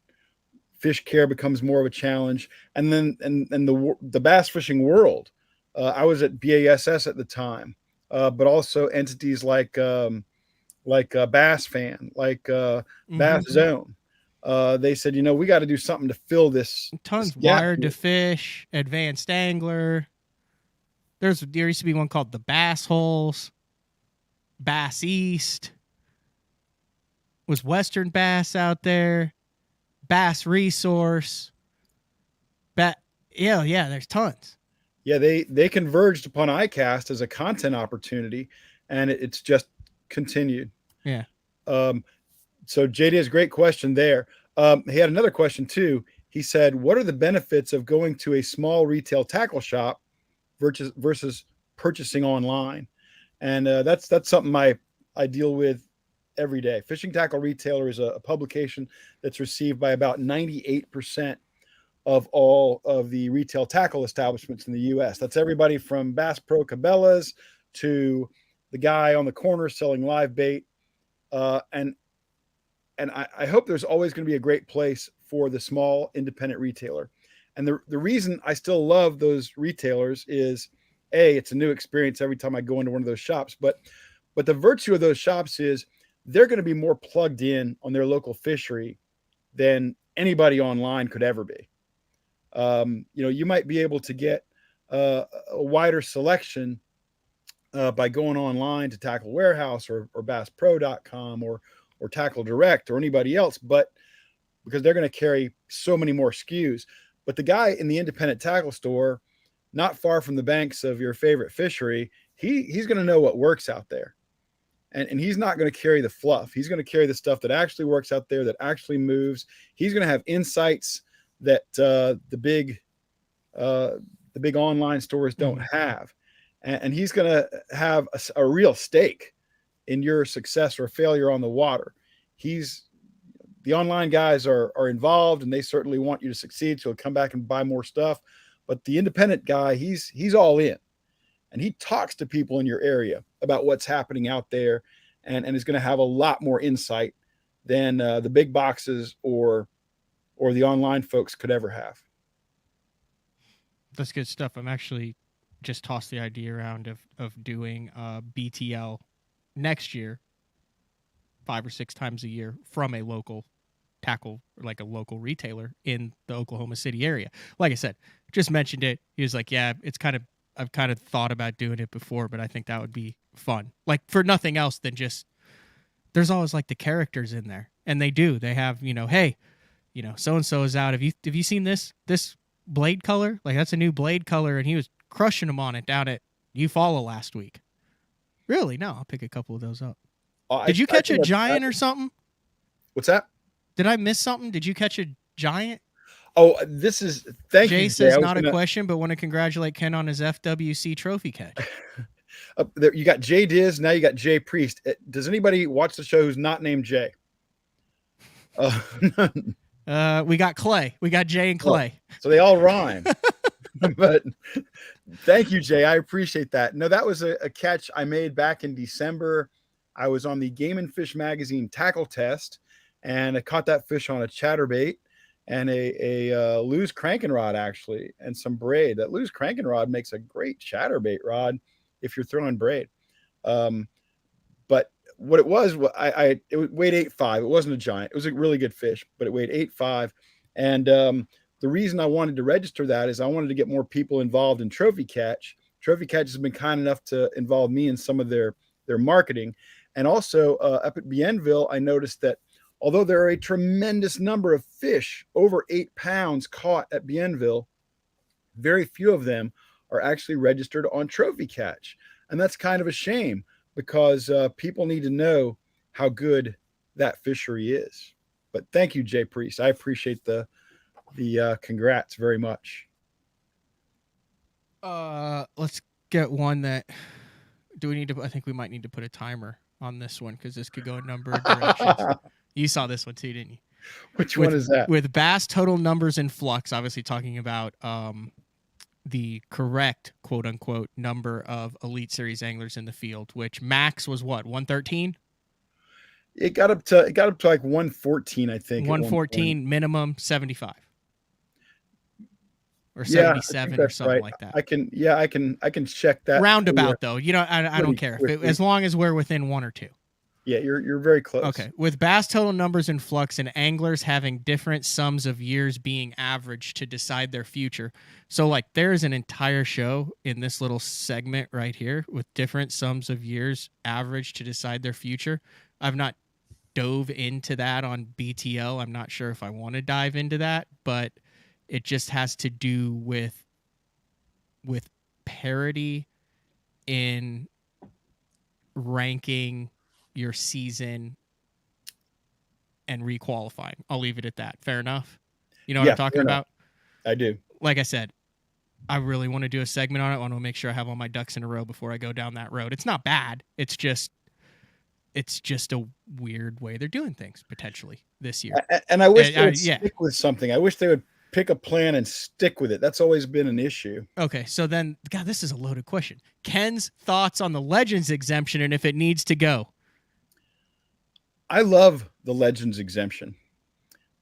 Fish care becomes more of a challenge. And then the bass fishing world, I was at BASS at the time, but also entities like Bass Fan, Bass Zone. They said, we got to do something to fill this. Tons. This gap. Wired to Fish, Advanced Angler. There used to be one called the Bass Holes, Bass East. Was Western Bass out there? Bass Resource. Yeah, there's tons. Yeah, they converged upon ICAST as a content opportunity, and it's just continued. Yeah. So JD has a great question there. He had another question too. He said, what are the benefits of going to a small retail tackle shop versus purchasing online? And that's something I deal with every day. Fishing Tackle Retailer is a publication that's received by about 98% of all of the retail tackle establishments in the U.S. That's everybody from Bass Pro Cabela's to the guy on the corner selling live bait. And I hope there's always going to be a great place for the small independent retailer. And the reason I still love those retailers is, it's a new experience every time I go into one of those shops. But the virtue of those shops is they're going to be more plugged in on their local fishery than anybody online could ever be. You might be able to get a wider selection by going online to Tackle Warehouse or BassPro.com or Tackle Direct or anybody else, but because they're going to carry so many more SKUs. But the guy in the independent tackle store, not far from the banks of your favorite fishery, he's going to know what works out there. And he's not going to carry the fluff. He's going to carry the stuff that actually works out there, that actually moves. He's going to have insights that the big online stores don't have. And he's going to have a real stake in your success or failure on the water. The online guys are involved, and they certainly want you to succeed. So he'll come back and buy more stuff. But the independent guy, he's all in, and he talks to people in your area about what's happening out there, and is going to have a lot more insight than the big boxes or the online folks could ever have. That's good stuff. I'm actually just tossed the idea around of doing BTL next year, 5 or 6 times a year from a local tackle, like a local retailer in the Oklahoma City area. Like I said, just mentioned it. He was like, yeah, I've kind of thought about doing it before, but I think that would be fun. Like, for nothing else than just, there's always like the characters in there, and they have, hey, so-and-so is out. Have you seen this blade color. Like that's a new blade color, and he was crushing them on it down at Eufaula last week. Really? No, I'll pick a couple of those up. Did you catch a giant or something? What's that? Did I miss something? Did you catch a giant? Oh, thank Jay you. says not a question, but want to congratulate Ken on his FWC trophy catch. You got Jay Diz, now you got Jay Priest. Does anybody watch the show who's not named Jay? We got Clay. We got Jay and Clay. So they all rhyme. But thank you, Jay. I appreciate that. No, that was a catch I made back in December. I was on the Game and Fish magazine tackle test, and I caught that fish on a chatterbait and a loose cranking rod, actually, and some braid. That loose cranking rod makes a great chatterbait rod if you're throwing braid. But what it was, it weighed 8.5. It wasn't a giant. It was a really good fish, but it weighed 8.5. And the reason I wanted to register that is I wanted to get more people involved in Trophy Catch. Trophy Catch has been kind enough to involve me in some of their marketing. And also up at Bienville, I noticed that although there are a tremendous number of fish over 8 pounds caught at Bienville, very few of them are actually registered on Trophy Catch. And that's kind of a shame because people need to know how good that fishery is. But thank you, Jay Priest. I appreciate the congrats very much. Let's get one that do we need to I think we might need to put a timer on this one because this could go a number of directions. You saw this one too, didn't you? Which one is that? With bass total numbers in flux, obviously talking about the correct quote unquote number of Elite Series anglers in the field, which max was what, 113? It got up to like 114, I think. 114, minimum 75. Or 77 or something like that. I can check that. Roundabout though. You know, I don't care. As long as we're within one or two. Yeah, you're very close. Okay. With bass total numbers in flux and anglers having different sums of years being averaged to decide their future. So like there's an entire show in this little segment right here with different sums of years averaged to decide their future. I've not dove into that on BTL. I'm not sure if I want to dive into that, but it just has to do with parity in ranking your season and requalifying. I'll leave it at that. Fair enough? You know what I'm talking about? I do. Like I said, I really want to do a segment on it. I want to make sure I have all my ducks in a row before I go down that road. It's not bad. It's just a weird way they're doing things potentially this year. And I wish they would stick with something. I wish they would pick a plan and stick with it. That's always been an issue. Okay, so then, God, this is a loaded question. Ken's thoughts on the Legends exemption and if it needs to go. I love the Legends exemption.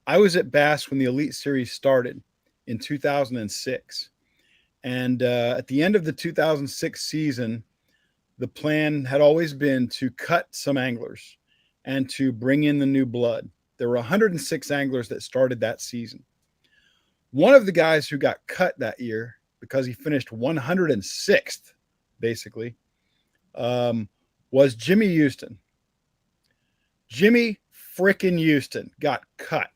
I was at Bass when the Elite Series started in 2006. And at the end of the 2006 season, the plan had always been to cut some anglers and to bring in the new blood. There were 106 anglers that started that season. One of the guys who got cut that year, because he finished 106th, basically, was Jimmy Houston. Jimmy frickin' Houston got cut.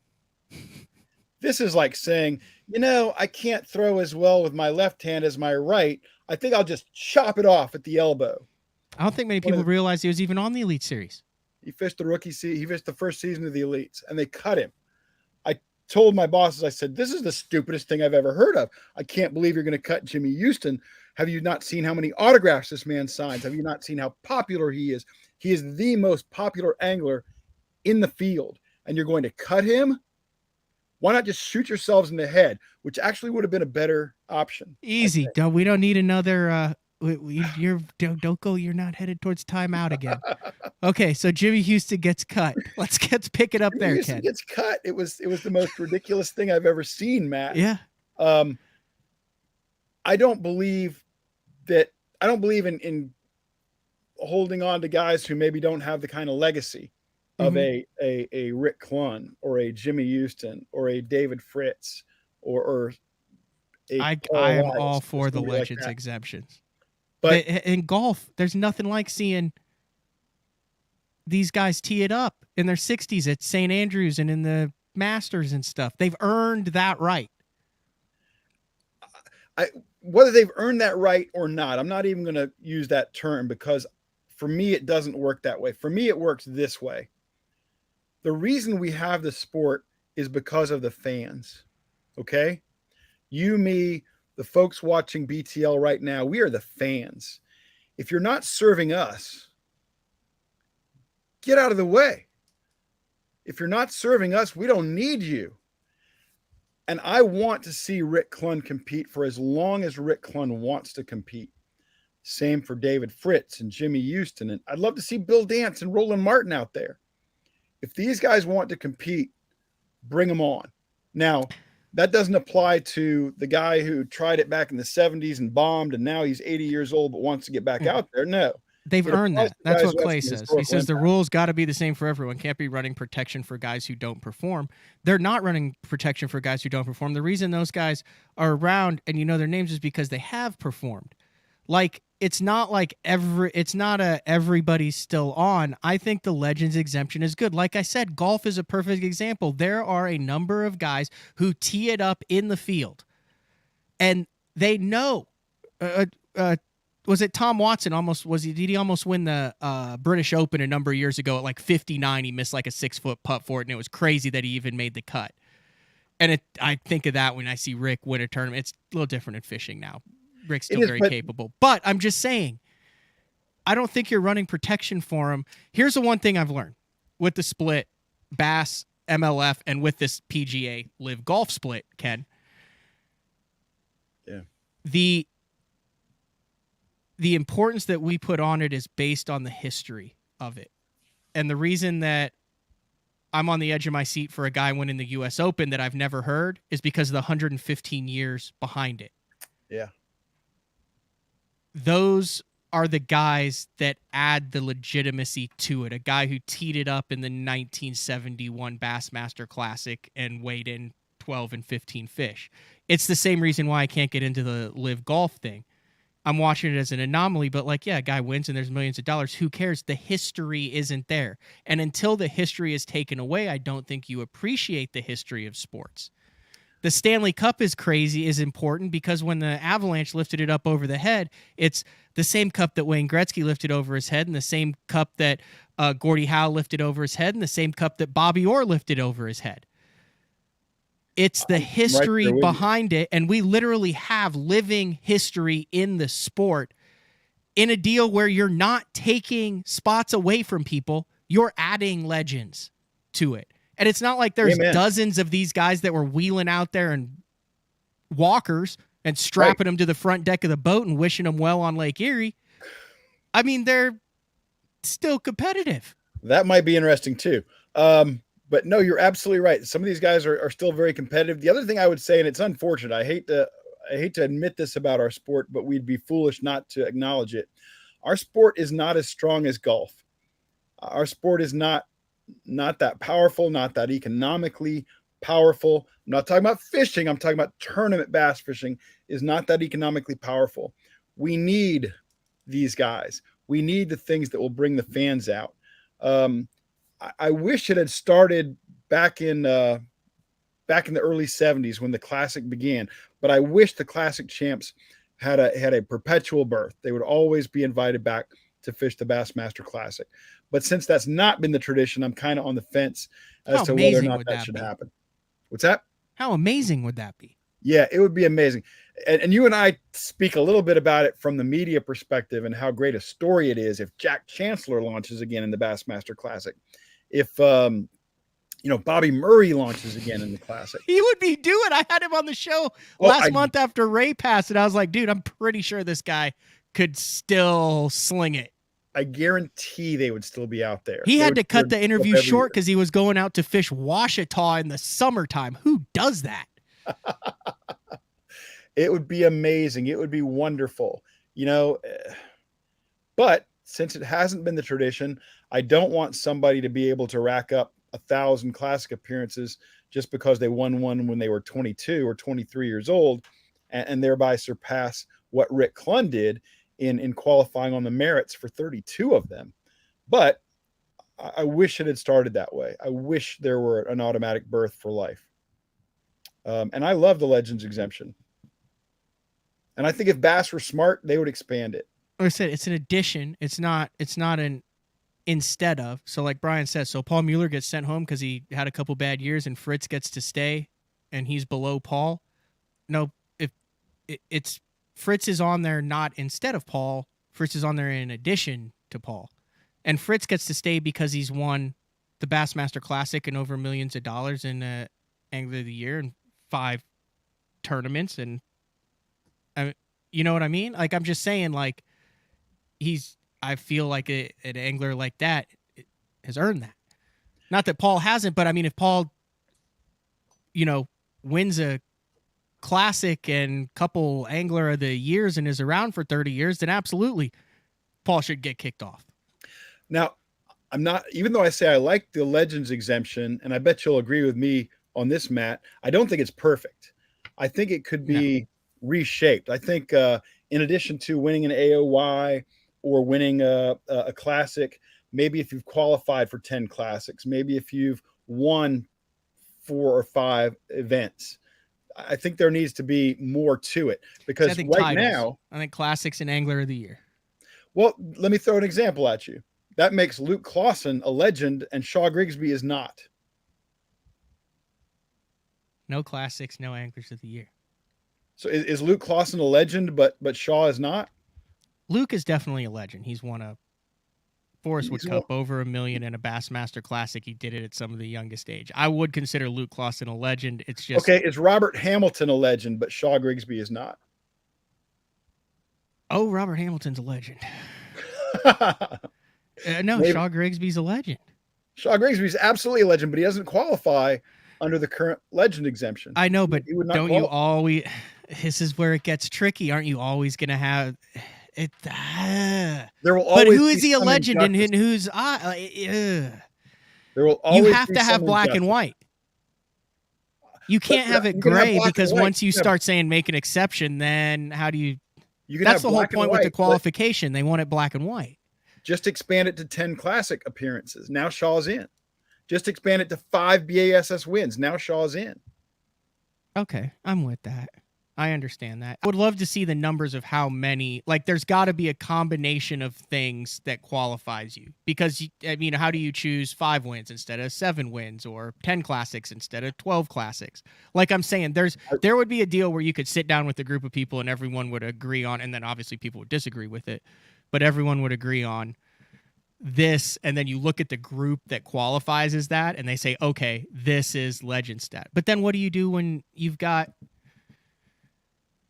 This is like saying, I can't throw as well with my left hand as my right. I think I'll just chop it off at the elbow. I don't think many people realize he was even on the Elite Series. He fished the rookie season. He fished the first season of the Elites, and they cut him. I told my bosses, I said, this is the stupidest thing I've ever heard of. I can't believe you're going to cut Jimmy Houston. Have you not seen how many autographs this man signs? Have you not seen how popular he is? He is the most popular angler in the field, and you're going to cut him? Why not just shoot yourselves in the head, which actually would have been a better option. Easy. We don't need another don't go. You're not headed towards timeout again. Okay, so Jimmy Houston gets cut. Let's pick it up there, Houston Ken. Gets cut. It was the most ridiculous thing I've ever seen, Matt. Yeah. I don't believe in holding on to guys who maybe don't have the kind of legacy of a Rick Clunn or a Jimmy Houston or a David Ftr'S or I am all for the Legends exemptions. But in golf, there's nothing like seeing these guys tee it up in their 60s at St. Andrews and in the Masters and stuff. They've earned that right. Whether they've earned that right or not, I'm not even going to use that term, because for me, it doesn't work that way. For me, it works this way. The reason we have the sport is because of the fans. Okay? You, me, the folks watching BTL right now, we are the fans. If you're not serving us, get out of the way. If you're not serving us, we don't need you. And I want to see Rick Clunn compete for as long as Rick Clunn wants to compete. Same for David Fritz and Jimmy Houston. And I'd love to see Bill Dance and Roland Martin out there. If these guys want to compete, bring them on. Now, that doesn't apply to the guy who tried it back in the 70s and bombed, and now he's 80 years old but wants to get back out there. No. They've earned that. That's what Clay says. He says the impact. rules got to be the same for everyone. Can't be running protection for guys who don't perform. They're not running protection for guys who don't perform. The reason those guys are around and you know their names is because they have performed. Like, it's not like everybody's still on. I think the Legends exemption is good. Like I said, golf is a perfect example. There are a number of guys who tee it up in the field, and they know. Was it Tom Watson? Did he almost win the British Open a number of years ago at like 59? He missed like a 6-foot putt for it, and it was crazy that he even made the cut. And I think of that when I see Rick win a tournament. It's a little different in fishing now. Rick's still very capable. But I'm just saying, I don't think you're running protection for him. Here's the one thing I've learned with the split, Bass, MLF, and with this PGA Live Golf split, Ken. Yeah. The importance that we put on it is based on the history of it. And the reason that I'm on the edge of my seat for a guy winning the U.S. Open that I've never heard is because of the 115 years behind it. Yeah. Those are the guys that add the legitimacy to it. A guy who teed it up in the 1971 Bassmaster Classic and weighed in 12 and 15 fish. It's the same reason why I can't get into the Live Golf thing. I'm watching it as an anomaly, but like, yeah, a guy wins and there's millions of dollars. Who cares? The history isn't there. And until the history is taken away, I don't think you appreciate the history of sports. The Stanley Cup is important because when the Avalanche lifted it up over the head, it's the same cup that Wayne Gretzky lifted over his head and the same cup that Gordie Howe lifted over his head and the same cup that Bobby Orr lifted over his head. It's the history behind it, and we literally have living history in the sport in a deal where you're not taking spots away from people, you're adding legends to it. And it's not like there's dozens of these guys that were wheeling out there in walkers and strapping them to the front deck of the boat and wishing them well on Lake Erie. I mean, they're still competitive. That might be interesting too. But no, you're absolutely right. Some of these guys are still very competitive. The other thing I would say, and it's unfortunate, I hate to admit this about our sport, but we'd be foolish not to acknowledge it. Our sport is not as strong as golf. Our sport is not that powerful, not that economically powerful. I'm not talking about fishing. I'm talking about tournament bass fishing is not that economically powerful. We need these guys. We need the things that will bring the fans out. I wish it had started back in the early 70s when the Classic began, but I wish the Classic champs had a perpetual birth. They would always be invited back to fish the Bassmaster Classic. But since that's not been the tradition, I'm kind of on the fence as to whether or not that should happen. What's that? How amazing would that be? Yeah, it would be amazing. And you and I speak a little bit about it from the media perspective and how great a story it is if Jack Chancellor launches again in the Bassmaster Classic. If Bobby Murray launches again in the Classic. He would be doing. I had him on the show last month after Ray passed, and I was like, dude, I'm pretty sure this guy could still sling it. I guarantee they would still be out there. He had to cut the interview short because he was going out to fish Washita in the summertime. Who does that? It would be amazing. It would be wonderful, but since it hasn't been the tradition, I don't want somebody to be able to rack up 1,000 Classic appearances just because they won one when they were 22 or 23 years old and thereby surpass what Rick Clunn did in qualifying on the merits for 32 of them. But I wish it had started that way. I wish there were an automatic berth for life. And I love the Legends exemption. And I think if bass were smart, they would expand it. Like I said, it's an addition. It's not an instead of. So like Brian says, so Paul Mueller gets sent home because he had a couple bad years, and Fritz gets to stay, and he's below Paul. No, if it's Fritz is on there not instead of Paul, Fritz is on there in addition to Paul, and Fritz gets to stay because he's won the Bassmaster Classic and over millions of dollars in Angler of the Year and 5 tournaments, and you know what I mean? Like, I'm just saying, like, I feel like an angler like that has earned that. Not that Paul hasn't, but I mean, if Paul, wins a classic and couple Angler of the Years and is around for 30 years, then absolutely Paul should get kicked off. Now, I'm not, even though I say I like the Legends exemption, and I bet you'll agree with me on this, Matt, I don't think it's perfect. I think it could be reshaped. I think in addition to winning an AOY or winning a classic, maybe if you've qualified for 10 classics, maybe if you've won 4 or 5 events, I think there needs to be more to it, because right now, I think classics and Angler of the Year. Well, let me throw an example at you. That makes Luke Clausen a legend and Shaw Grigsby is not. No classics, no Anglers of the Year. So is Luke Clausen a legend, but Shaw is not? Luke is definitely a legend. He's won a Forrest Wood Cup, over $1 million, and a Bassmaster Classic. He did it at some of the youngest age. I would consider Luke Clausen a legend. It's just okay. Is Robert Hamilton a legend, but Shaw Grigsby is not? Oh, Robert Hamilton's a legend. No, maybe. Shaw Grigsby's a legend. Shaw Grigsby's absolutely a legend, but he doesn't qualify under the current legend exemption. I know, but don't you always? This is where it gets tricky. Aren't you always going to have it? There will always. But who is he a legend and who's? There will always. You have to have black and white. You can't have it gray, because once you start saying make an exception, then how do you? That's the whole point with the qualification. They want it black and white. Just expand it to 10 classic appearances. Now Shaw's in. Just expand it to 5 BASS wins. Now Shaw's in. Okay, I'm with that. I understand that. I would love to see the numbers of how many. Like, there's got to be a combination of things that qualifies you. Because, I mean, how do you choose 5 wins instead of 7 wins, or 10 classics instead of 12 classics? Like I'm saying, there would be a deal where you could sit down with a group of people and everyone would agree on, and then obviously people would disagree with it, but everyone would agree on this, and then you look at the group that qualifies as that, and they say, okay, this is legend stat. But then what do you do when you've got,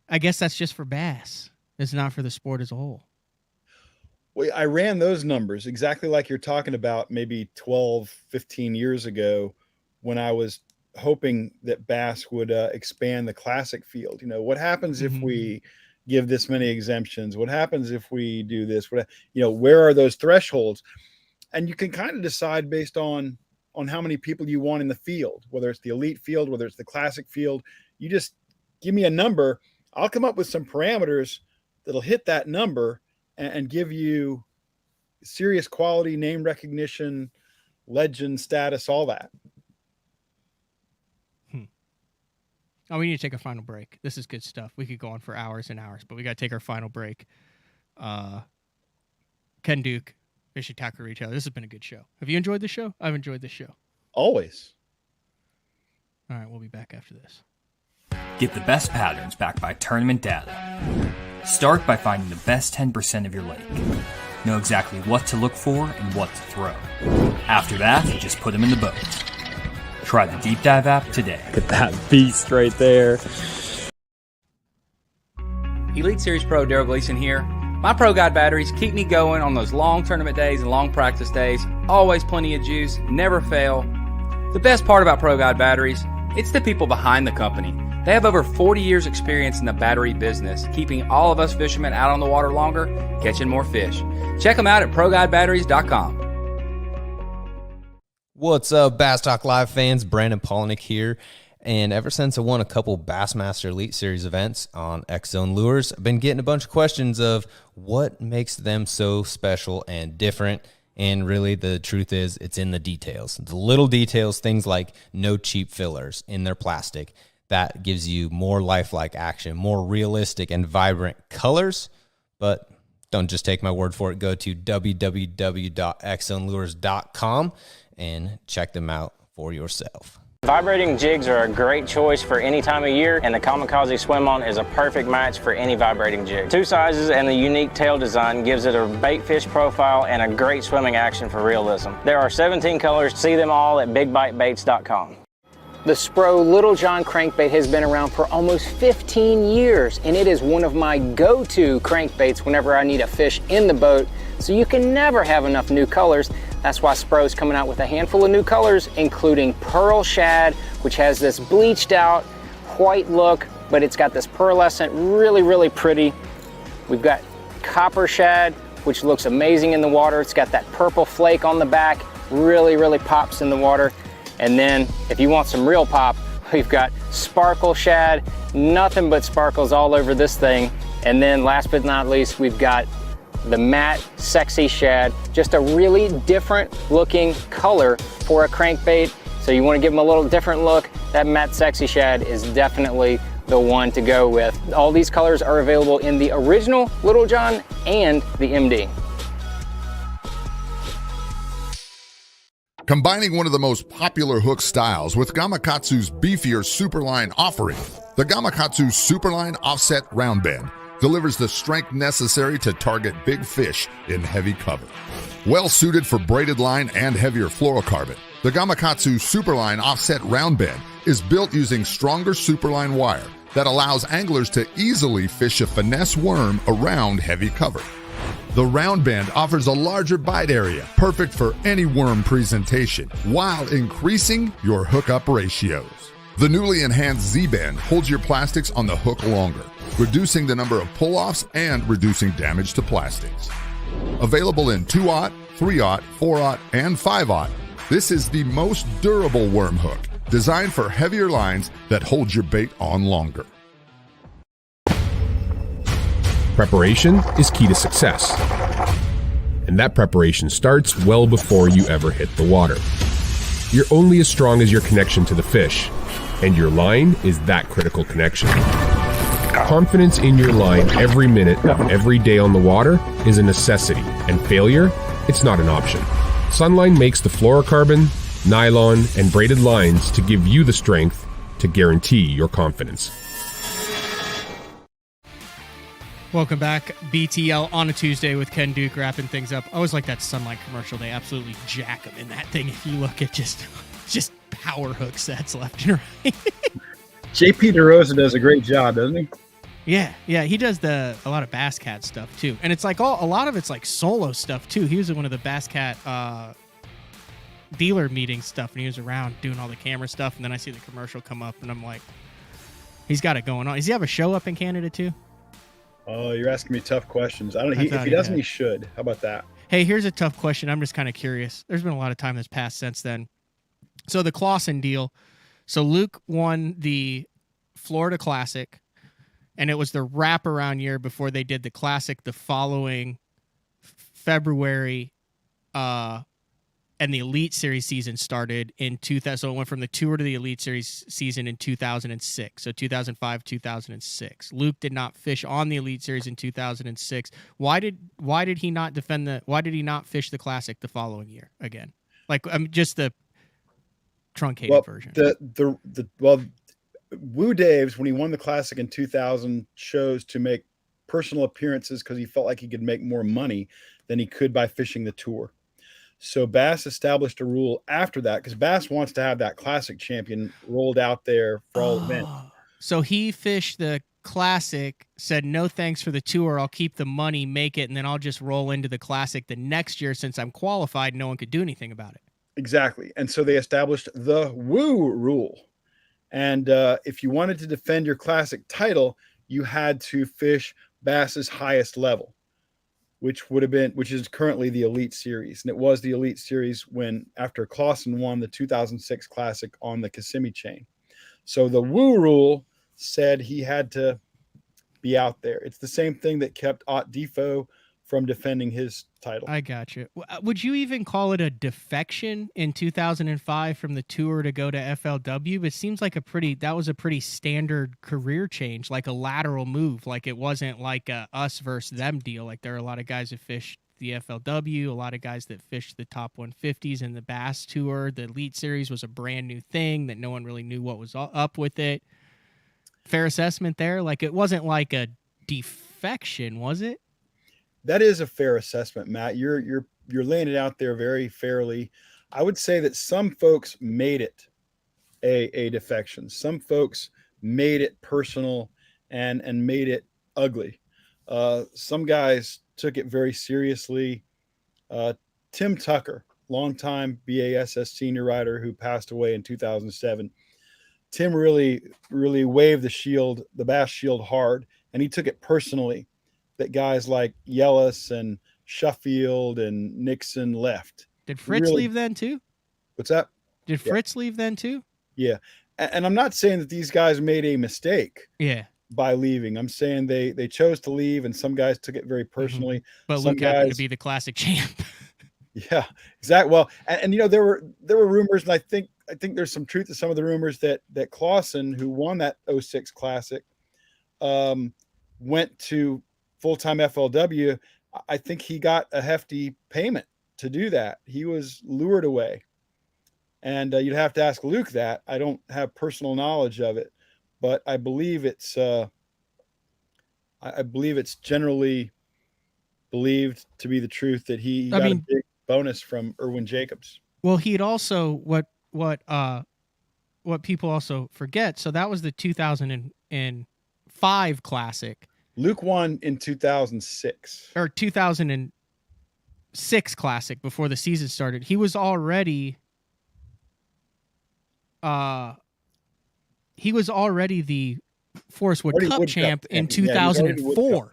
I guess that's just for bass. It's not for the sport as a whole. Well, I ran those numbers exactly like you're talking about maybe 12, 15 years ago, when I was hoping that bass would expand the classic field. What happens if we give this many exemptions? What happens if we do this? Where are those thresholds? And you can kind of decide based on how many people you want in the field, whether it's the elite field, whether it's the classic field. You just give me a number. I'll come up with some parameters that'll hit that number and give you serious quality, name recognition, legend status, all that. Oh, we need to take a final break. This is good stuff. We could go on for hours and hours, but we got to take our final break. Ken Duke, Fishing Tackle Retailer. This has been a good show. Have you enjoyed the show? I've enjoyed the show. Always. All right, we'll be back after this. Get the best patterns backed by tournament data. Start by finding the best 10% of your lake. Know exactly what to look for and what to throw. After that, just put them in the boat. Try the Deep Dive app today. Look at that beast right there. Elite Series Pro Daryl Gleason here. My Pro Guide batteries keep me going on those long tournament days and long practice days. Always plenty of juice, never fail. The best part about Pro Guide batteries, it's the people behind the company. They have over 40 years experience in the battery business, keeping all of us fishermen out on the water longer, catching more fish. Check them out at ProGuideBatteries.com. What's up, Bass Talk Live fans? Brandon Polnick here. And ever since I won a couple Bassmaster Elite Series events on X-Zone Lures, I've been getting a bunch of questions of what makes them so special and different. And really, the truth is, it's in the details. The little details, things like no cheap fillers in their plastic. That gives you more lifelike action, more realistic and vibrant colors. But don't just take my word for it. Go to www.xzonelures.com and check them out for yourself. Vibrating jigs are a great choice for any time of year, and the Kamikaze Swim-On is a perfect match for any vibrating jig. 2 sizes and the unique tail design gives it a bait fish profile and a great swimming action for realism. There are 17 colors. See them all at bigbitebaits.com. The Spro Little John crankbait has been around for almost 15 years, and it is one of my go-to crankbaits whenever I need a fish in the boat, so you can never have enough new colors. That's why Spro's coming out with a handful of new colors, including Pearl Shad, which has this bleached out white look, but it's got this pearlescent, really, really pretty. We've got Copper Shad, which looks amazing in the water. It's got that purple flake on the back, really, really pops in the water. And then if you want some real pop, we've got Sparkle Shad, nothing but sparkles all over this thing. And then last but not least, we've got the matte Sexy Shad, just a really different looking color for a crankbait. So you want to give them a little different look. That matte Sexy Shad is definitely the one to go with. All these colors are available in the original Little John and the MD. Combining one of the most popular hook styles with Gamakatsu's beefier Superline offering, the Gamakatsu Superline Offset Round Bend delivers the strength necessary to target big fish in heavy cover. Well suited for braided line and heavier fluorocarbon, the Gamakatsu Superline Offset Round Bend is built using stronger Superline wire that allows anglers to easily fish a finesse worm around heavy cover. The round bend offers a larger bite area, perfect for any worm presentation, while increasing your hookup ratios. The newly enhanced Z-bend holds your plastics on the hook longer, reducing the number of pull-offs and reducing damage to plastics. Available in 2/0, 3/0, 4/0, and 5/0, this is the most durable worm hook, designed for heavier lines that hold your bait on longer. Preparation is key to success. And that preparation starts well before you ever hit the water. You're only as strong as your connection to the fish, and your line is that critical connection. Confidence in your line every minute of every day on the water is a necessity, and failure, it's not an option. Sunline makes the fluorocarbon, nylon, and braided lines to give you the strength to guarantee your confidence. Welcome back, BTL on a Tuesday with Ken Duke wrapping things up. I always like that Sunlight commercial. They absolutely jack them in that thing. If you look at just power hook sets left and right. JP DeRosa does a great job, doesn't he? Yeah, he does a lot of Bass Cat stuff too, and it's like a lot of it's like solo stuff too. He was at one of the Bass Cat dealer meeting stuff, and he was around doing all the camera stuff. And then I see the commercial come up, and I'm like, he's got it going on. Does he have a show up in Canada too? Oh, you're asking me tough questions. If he doesn't, he should. How about that? Hey, here's a tough question. I'm just kind of curious. There's been a lot of time that's passed since then. So the Clausen deal. So Luke won the Florida Classic, and it was the wraparound year before they did the Classic the following February, and the Elite Series season started in 2000. So it went from the Tour to the Elite Series season in 2006. So 2005, 2006. Luke did not fish on the Elite Series in 2006. Why did he not why did he not fish the Classic the following year again? Like, just the truncated version. Woo Daves, when he won the Classic in 2000, chose to make personal appearances because he felt like he could make more money than he could by fishing the Tour. So Bass established a rule after that, because Bass wants to have that Classic champion rolled out there for all events. So he fished the Classic, said no thanks for the Tour, I'll keep the money, make it, and then I'll just roll into the Classic the next year since I'm qualified. No one could do anything about it. Exactly. And so they established the Woo rule. And if you wanted to defend your Classic title, you had to fish Bass's highest level, which is currently the Elite Series. And it was the Elite Series after Clausen won the 2006 Classic on the Kissimmee chain. So the Woo rule said he had to be out there. It's the same thing that kept Ott Defo from defending his title. I got you. Would you even call it a defection in 2005 from the tour to go to FLW? It seems like that was a pretty standard career change, like a lateral move. Like it wasn't like a us versus them deal. Like there are a lot of guys that fished the FLW, a lot of guys that fished the top 150s in the Bass Tour. The Elite Series was a brand new thing that no one really knew what was up with it. Fair assessment there? Like it wasn't like a defection, was it? That is a fair assessment, Matt. You're laying it out there very fairly. I would say that some folks made it a defection. Some folks made it personal and made it ugly. Some guys took it very seriously. Tim Tucker, longtime BASS senior rider who passed away in 2007. Tim really waved the Bass Shield hard, and he took it personally that guys like Yellis and Sheffield and Nixon left. Did Fritz leave then too? What's that? Did Fritz leave then too? Yeah. And I'm not saying that these guys made a mistake. Yeah. By leaving. I'm saying they chose to leave, and some guys took it very personally. Mm-hmm. But Luke happened to be the classic champ. Yeah, exactly. Well, and there were rumors, and I think there's some truth to some of the rumors that Clausen, who won that 06 Classic, went to full-time FLW. I think he got a hefty payment to do that. He was lured away, and you'd have to ask Luke that. I don't have personal knowledge of it, but I believe it's generally believed to be the truth that he got a big bonus from Erwin Jacobs. Well, he'd also what people also forget. So that was the 2005 Classic. Luke won in 2006 or 2006 Classic before the season started. He was already the Forrest Wood Cup champ in 2004.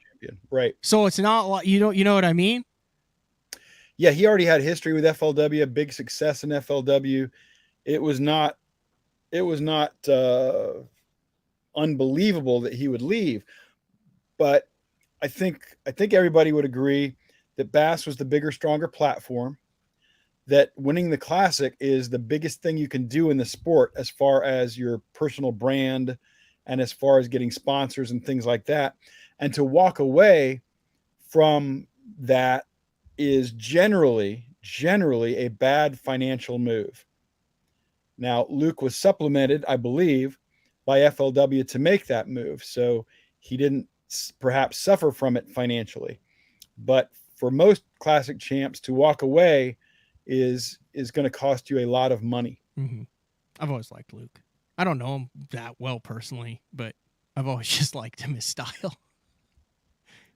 Right. So it's not like you know what I mean? Yeah, he already had history with FLW, a big success in FLW. It was not unbelievable that he would leave. But I think everybody would agree that Bass was the bigger, stronger platform, that winning the Classic is the biggest thing you can do in the sport as far as your personal brand and as far as getting sponsors and things like that. And to walk away from that is generally a bad financial move. Now, Luke was supplemented, I believe, by FLW to make that move. So he didn't perhaps suffer from it financially. But for most Classic champs, to walk away is going to cost you a lot of money. Mm-hmm. I've always liked Luke. I don't know him that well personally, but I've always just liked him, his style.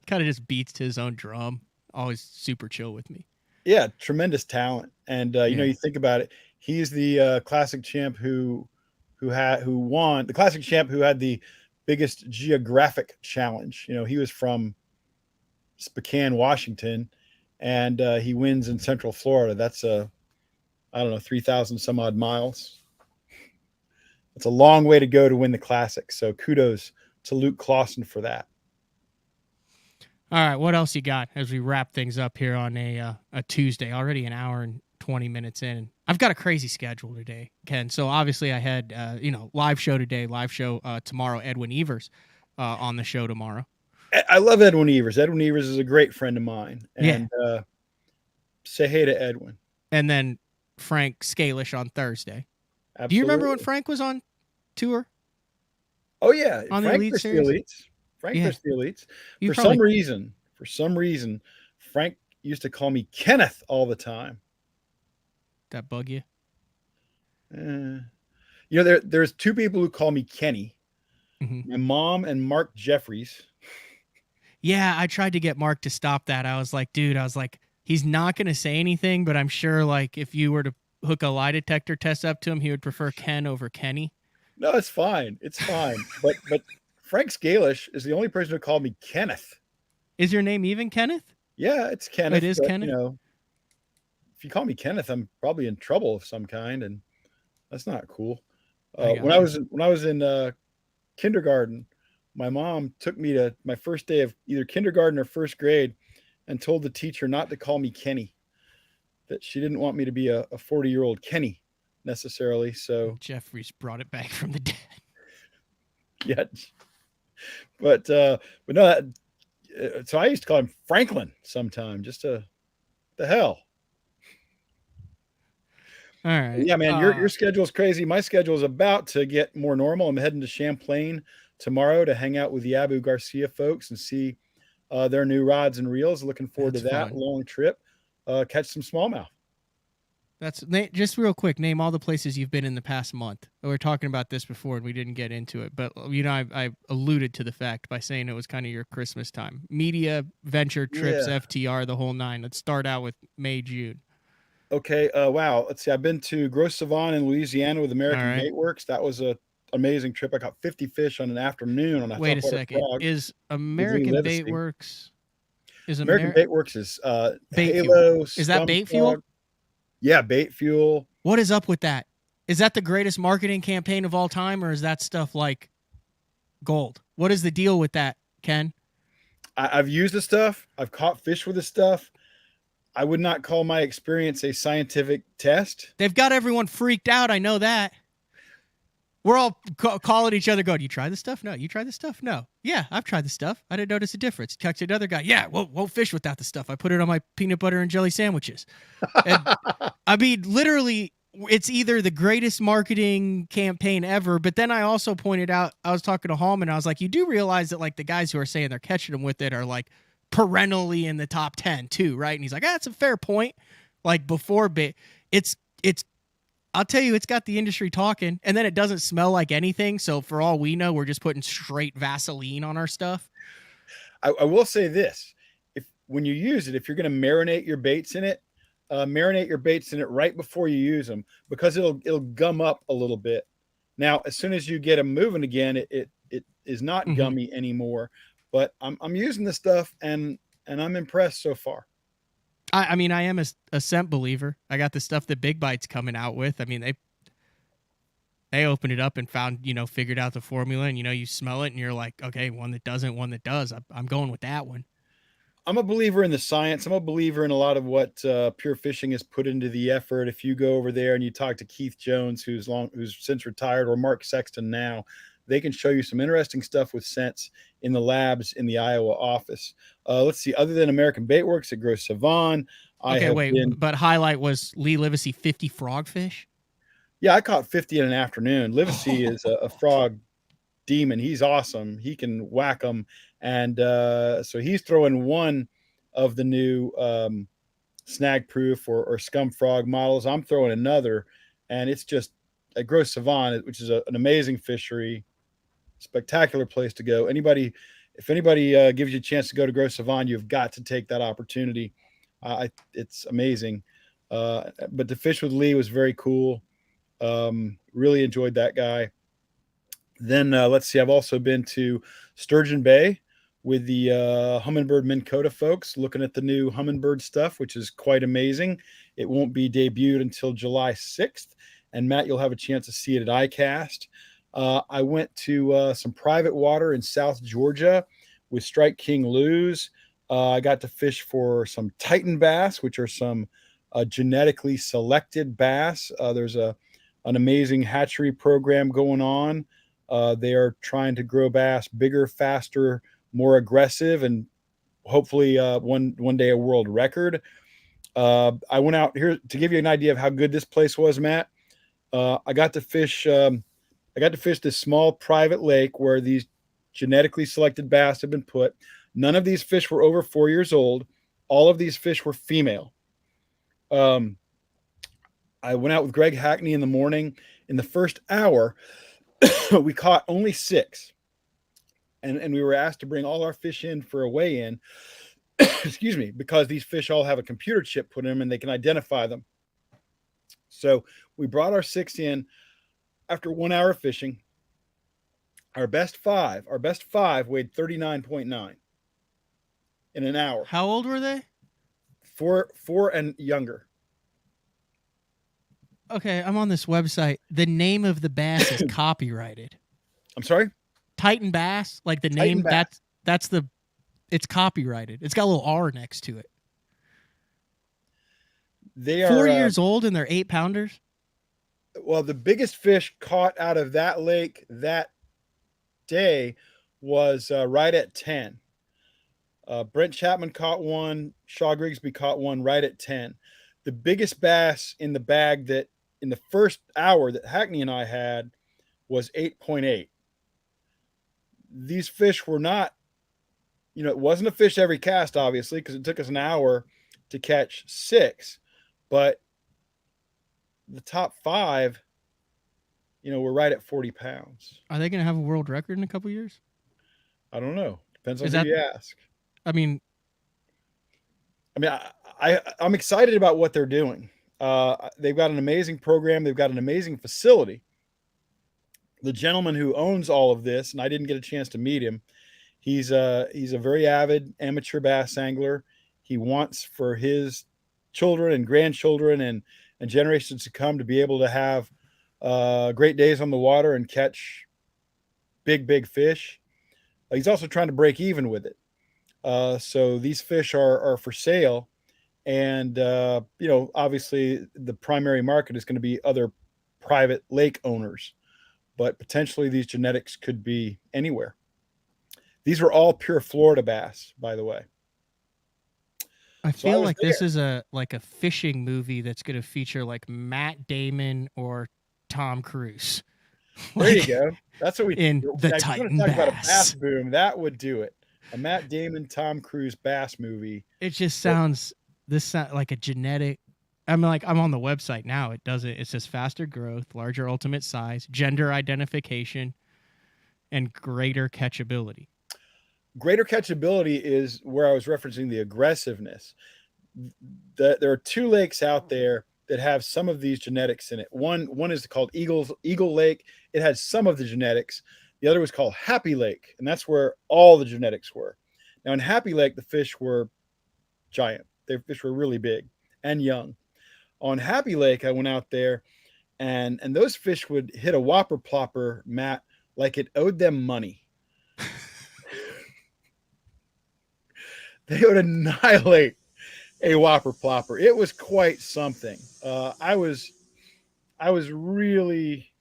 He kind of just beats to his own drum. Always super chill with me. Yeah, tremendous talent. And you think about it, he's the Classic champ who won the Classic champ who had the biggest geographic challenge. He was from Spokane, Washington, and he wins in Central Florida. That's 3,000 some odd miles. It's a long way to go to win the Classic. So kudos to Luke Clausen for that. All right, what else you got as we wrap things up here on a Tuesday? Already an hour and 20 minutes in. I've got a crazy schedule today, Ken. So obviously I had live show today, live show tomorrow. Edwin Evers on the show tomorrow. I love Edwin Evers. Edwin Evers is a great friend of mine, and say hey to Edwin. And then Frank Scalish on Thursday. Absolutely. Do you remember when Frank was on tour? Oh yeah, on Frank the Elite Series? The Elites. Frank versus the Elites. For some reason, Frank used to call me Kenneth all the time. That bug you? There's two people who call me Kenny. Mm-hmm. My mom and Mark Jeffries. Yeah, I tried to get Mark to stop that. I was like, he's not going to say anything, but I'm sure like if you were to hook a lie detector test up to him, he would prefer Ken over Kenny. No, it's fine. It's fine. but Frank Scalish is the only person who called me Kenneth. Is your name even Kenneth? Yeah, it's Kenneth. It is Kenneth. If you call me Kenneth, I'm probably in trouble of some kind, and that's not cool. When I was in kindergarten, my mom took me to my first day of either kindergarten or first grade, and told the teacher not to call me Kenny, that she didn't want me to be a 40-year-old Kenny necessarily. So Jeffries brought it back from the dead. Yeah. But no, so I used to call him Franklin sometime, just the hell. All right. Yeah, man, your schedule is crazy. My schedule is about to get more normal. I'm heading to Champlain tomorrow to hang out with the Abu Garcia folks and see their new rods and reels. Looking forward to that long trip. Catch some smallmouth. That's just real quick. Name all the places you've been in the past month. We were talking about this before and we didn't get into it, but I alluded to the fact by saying it was kind of your Christmas time. Media, venture, trips, FTR, the whole nine. Let's start out with May, June. Okay. Wow. Let's see. I've been to Gros Savant in Louisiana with American Bait Works. That was an amazing trip. I caught 50 fish on an afternoon. Wait a second. Is American Bait Works? American Bait Works is Bait Halo. Fuel. Is that Bait Fuel? Yeah, Bait Fuel. What is up with that? Is that the greatest marketing campaign of all time, or is that stuff like gold? What is the deal with that, Ken? I've used the stuff. I've caught fish with the stuff. I would not call my experience a scientific test. They've got everyone freaked out. I know that. We're all calling each other, going, "You try this stuff? No. You try this stuff? No. Yeah, I've tried the stuff. I didn't notice a difference." Text another guy, "Yeah, won't fish without the stuff. I put it on my peanut butter and jelly sandwiches." And, I mean, literally, it's either the greatest marketing campaign ever, but then I also pointed out, I was talking to Hallman, I was like, you do realize that like the guys who are saying they're catching them with it are like perennially in the top 10 too, right? And he's like, that's a fair point. Like before, but it's I'll tell you, it's got the industry talking, and then it doesn't smell like anything. So for all we know, we're just putting straight Vaseline on our stuff. I will say this: when you use it, if you're going to marinate your baits in it right before you use them, because it'll gum up a little bit. Now, as soon as you get them moving again, it is not gummy anymore. But I'm using this stuff, and I'm impressed so far. I mean, I am a scent believer. I got the stuff that Big Bite's coming out with. I mean, they opened it up and found, figured out the formula, and, you smell it and you're like, okay, one that doesn't, one that does. I'm going with that one. I'm a believer in the science. I'm a believer in a lot of what Pure Fishing has put into the effort. If you go over there and you talk to Keith Jones, who's since retired, or Mark Sexton now, they can show you some interesting stuff with scents in the labs in the Iowa office. Let's see. Other than American Bait Works at Gros Savant, but highlight was Lee Livesey 50 frogfish. Yeah, I caught 50 in an afternoon. Livesey is a frog demon. He's awesome. He can whack them, and so he's throwing one of the new snag proof or scum frog models. I'm throwing another, and it's just at Gros Savant, which is an amazing fishery. Spectacular place to go. If anybody gives you a chance to go to Gros Savant, you've got to take that opportunity. It's amazing. But to fish with Lee was very cool. Really enjoyed that guy. Then let's see. I've also been to Sturgeon Bay with the Humminbird Minn Kota folks, looking at the new Humminbird stuff, which is quite amazing. It won't be debuted until July 6th. And Matt, you'll have a chance to see it at ICAST. I went to some private water in South Georgia with Strike King Lewis. I got to fish for some Titan bass, which are some genetically selected bass. There's an amazing hatchery program going on. They are trying to grow bass bigger, faster, more aggressive, and hopefully one day a world record. I went out here to give you an idea of how good this place was, Matt. I got to fish this small private lake where these genetically selected bass have been put. None of these fish were over 4 years old. All of these fish were female. I went out with Greg Hackney in the morning. In the first hour, we caught only 6. And we were asked to bring all our fish in for a weigh-in, excuse me, because these fish all have a computer chip put in them and they can identify them. So we brought our 6 in. After 1 hour of fishing, our best five weighed 39.9 in an hour. How old were they? 4 and younger. Okay, I'm on this website. The name of the bass is copyrighted. I'm sorry? Titan bass, like the Titan name. bass. That's the it's copyrighted. It's got a little R next to it. They are 4 years old and they're 8-pounders. Well, the biggest fish caught out of that lake that day was right at 10. Brent Chapman caught one. Shaw Grigsby caught one right at 10. The biggest bass in the bag that in the first hour that Hackney and I had was 8.8. These fish were not, it wasn't a fish every cast, obviously, because it took us an hour to catch 6. But the top 5, were right at 40 pounds. Are they going to have a world record in a couple years? I don't know. Depends on who you ask. I mean, I'm excited about what they're doing. They've got an amazing program. They've got an amazing facility. The gentleman who owns all of this, and I didn't get a chance to meet him, he's a very avid amateur bass angler. He wants for his children and grandchildren and generations to come to be able to have great days on the water and catch big fish. He's also trying to break even with it. So these fish are for sale. And, obviously the primary market is going to be other private lake owners, but potentially these genetics could be anywhere. These were all pure Florida bass, by the way. I feel like this is a fishing movie that's going to feature like Matt Damon or Tom Cruise. There you go. That's what we in the Titan talk bass. About a bass boom. That would do it. A Matt Damon, Tom Cruise bass movie. It just sounds like a genetic. I'm on the website now. It does it. It says faster growth, larger ultimate size, gender identification, and greater catchability. Greater catchability is where I was referencing the aggressiveness. There are 2 lakes out there that have some of these genetics in it. One is called Eagle Lake. It has some of the genetics. The other was called Happy Lake, and that's where all the genetics were. Now in Happy Lake, the fish were giant. The fish were really big and young. On Happy Lake, I went out there, and those fish would hit a whopper plopper, Matt, like it owed them money. They would annihilate a whopper plopper. It was quite something. I was really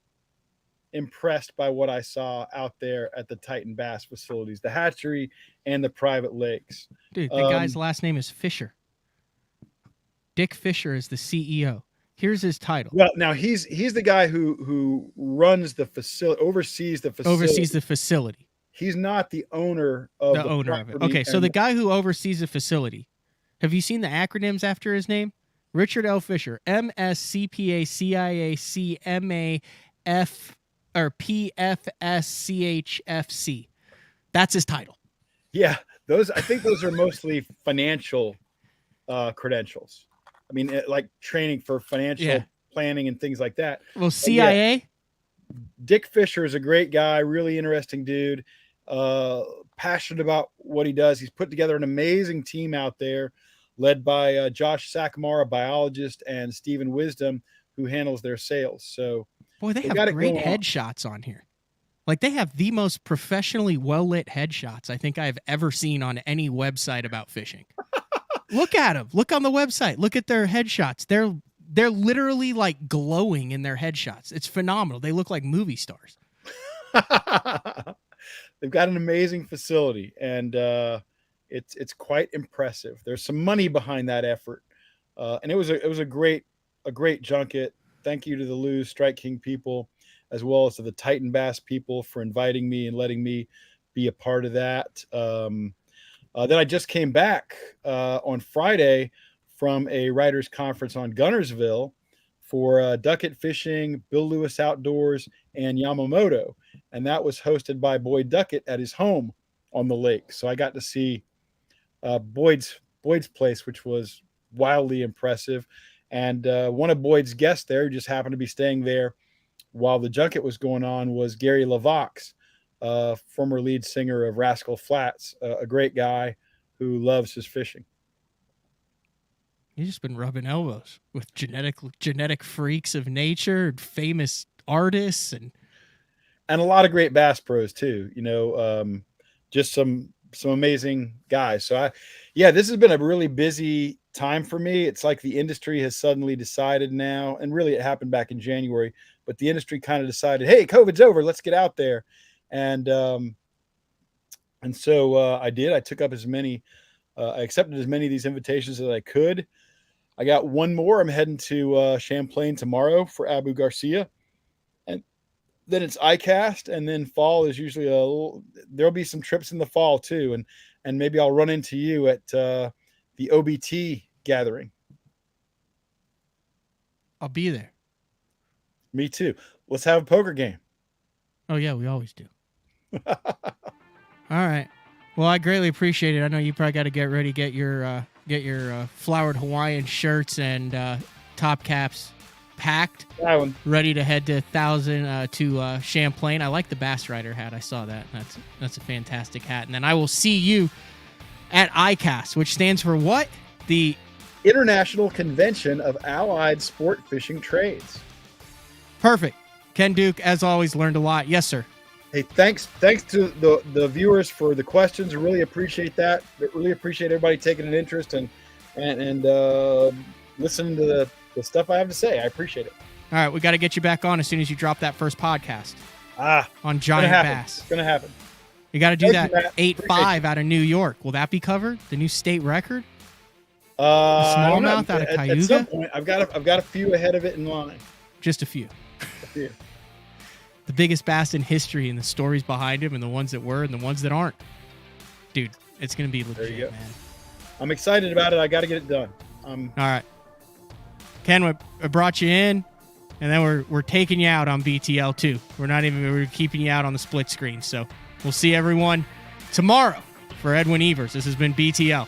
impressed by what I saw out there at the Titan Bass facilities, the hatchery and the private lakes. Dude, the guy's last name is Fisher. Dick Fisher is the CEO. Here's his title. Well, now he's the guy who runs the facility, oversees the facility. He's not the owner of the owner of it. Okay, so the guy who oversees the facility. Have you seen the acronyms after his name? Richard L. Fisher, MSCPACIACMAF or PFSCHFC. That's his title. Yeah, I think those are mostly financial credentials. I mean, like training for financial planning and things like that. Well, CIA? Yeah, Dick Fisher is a great guy, really interesting dude, passionate about what he does. He's put together an amazing team out there led by Josh Sakamara, a biologist, and Stephen Wisdom, who handles their sales. So, boy, they have great headshots on here. Like, they have the most professionally well-lit headshots I think I've ever seen on any website about fishing. Look at them. Look on the website. Look at their headshots. They're literally like glowing in their headshots. It's phenomenal. They look like movie stars. They've got an amazing facility, and it's quite impressive. There's some money behind that effort, and it was a great junket. Thank you to the Lew's Strike King people, as well as to the Titan Bass people for inviting me and letting me be a part of that. Then I just came back on Friday from a writers conference on Gunnersville for Ducket Fishing, Bill Lewis Outdoors, and Yamamoto. And that was hosted by Boyd Ducket at his home on the lake. So I got to see Boyd's place, which was wildly impressive. And one of Boyd's guests there, who just happened to be staying there while the junket was going on, was Gary LaVox, former lead singer of Rascal Flatts, a great guy who loves his fishing. You've just been rubbing elbows with genetic freaks of nature and famous artists and a lot of great bass pros too. Just some some amazing guys. So this has been a really busy time for me. It's like the industry has suddenly decided now, and really it happened back in January, but the industry kind of decided, hey, COVID's over, let's get out there. And so I did. I took up I accepted as many of these invitations as I could. I got one more. I'm heading to Champlain tomorrow for Abu Garcia. And then it's ICAST, and then fall is usually there'll be some trips in the fall too. And maybe I'll run into you at the OBT gathering. I'll be there. Me too. Let's have a poker game. Oh yeah, we always do. All right. Well, I greatly appreciate it. I know you probably got to get ready, get your flowered Hawaiian shirts and top caps packed, ready to head to Champlain. I like the Bass Rider hat. I saw that. That's a fantastic hat. And then I will see you at ICAST, which stands for what? The International Convention of Allied Sport Fishing Trades. Perfect. Ken Duke, as always, learned a lot. Yes, sir. Hey, thanks to the viewers for the questions. I really appreciate that. I really appreciate everybody taking an interest and listening to the stuff I have to say. I appreciate it. All right, we got to get you back on as soon as you drop that first podcast. On giant bass. It's gonna happen. You got to do that 8.5 out of New York. Will that be covered? The new state record? Smallmouth out of Cayuga? At some point, I've got a few ahead of it in line. Just a few. A few. The biggest bass in history, and the stories behind him, and the ones that were and the ones that aren't. Dude, it's going to be legit, man. I'm excited about it. I got to get it done. All right. Ken, I brought you in, and then we're taking you out on BTL too. We're keeping you out on the split screen. So we'll see everyone tomorrow for Edwin Evers. This has been BTL.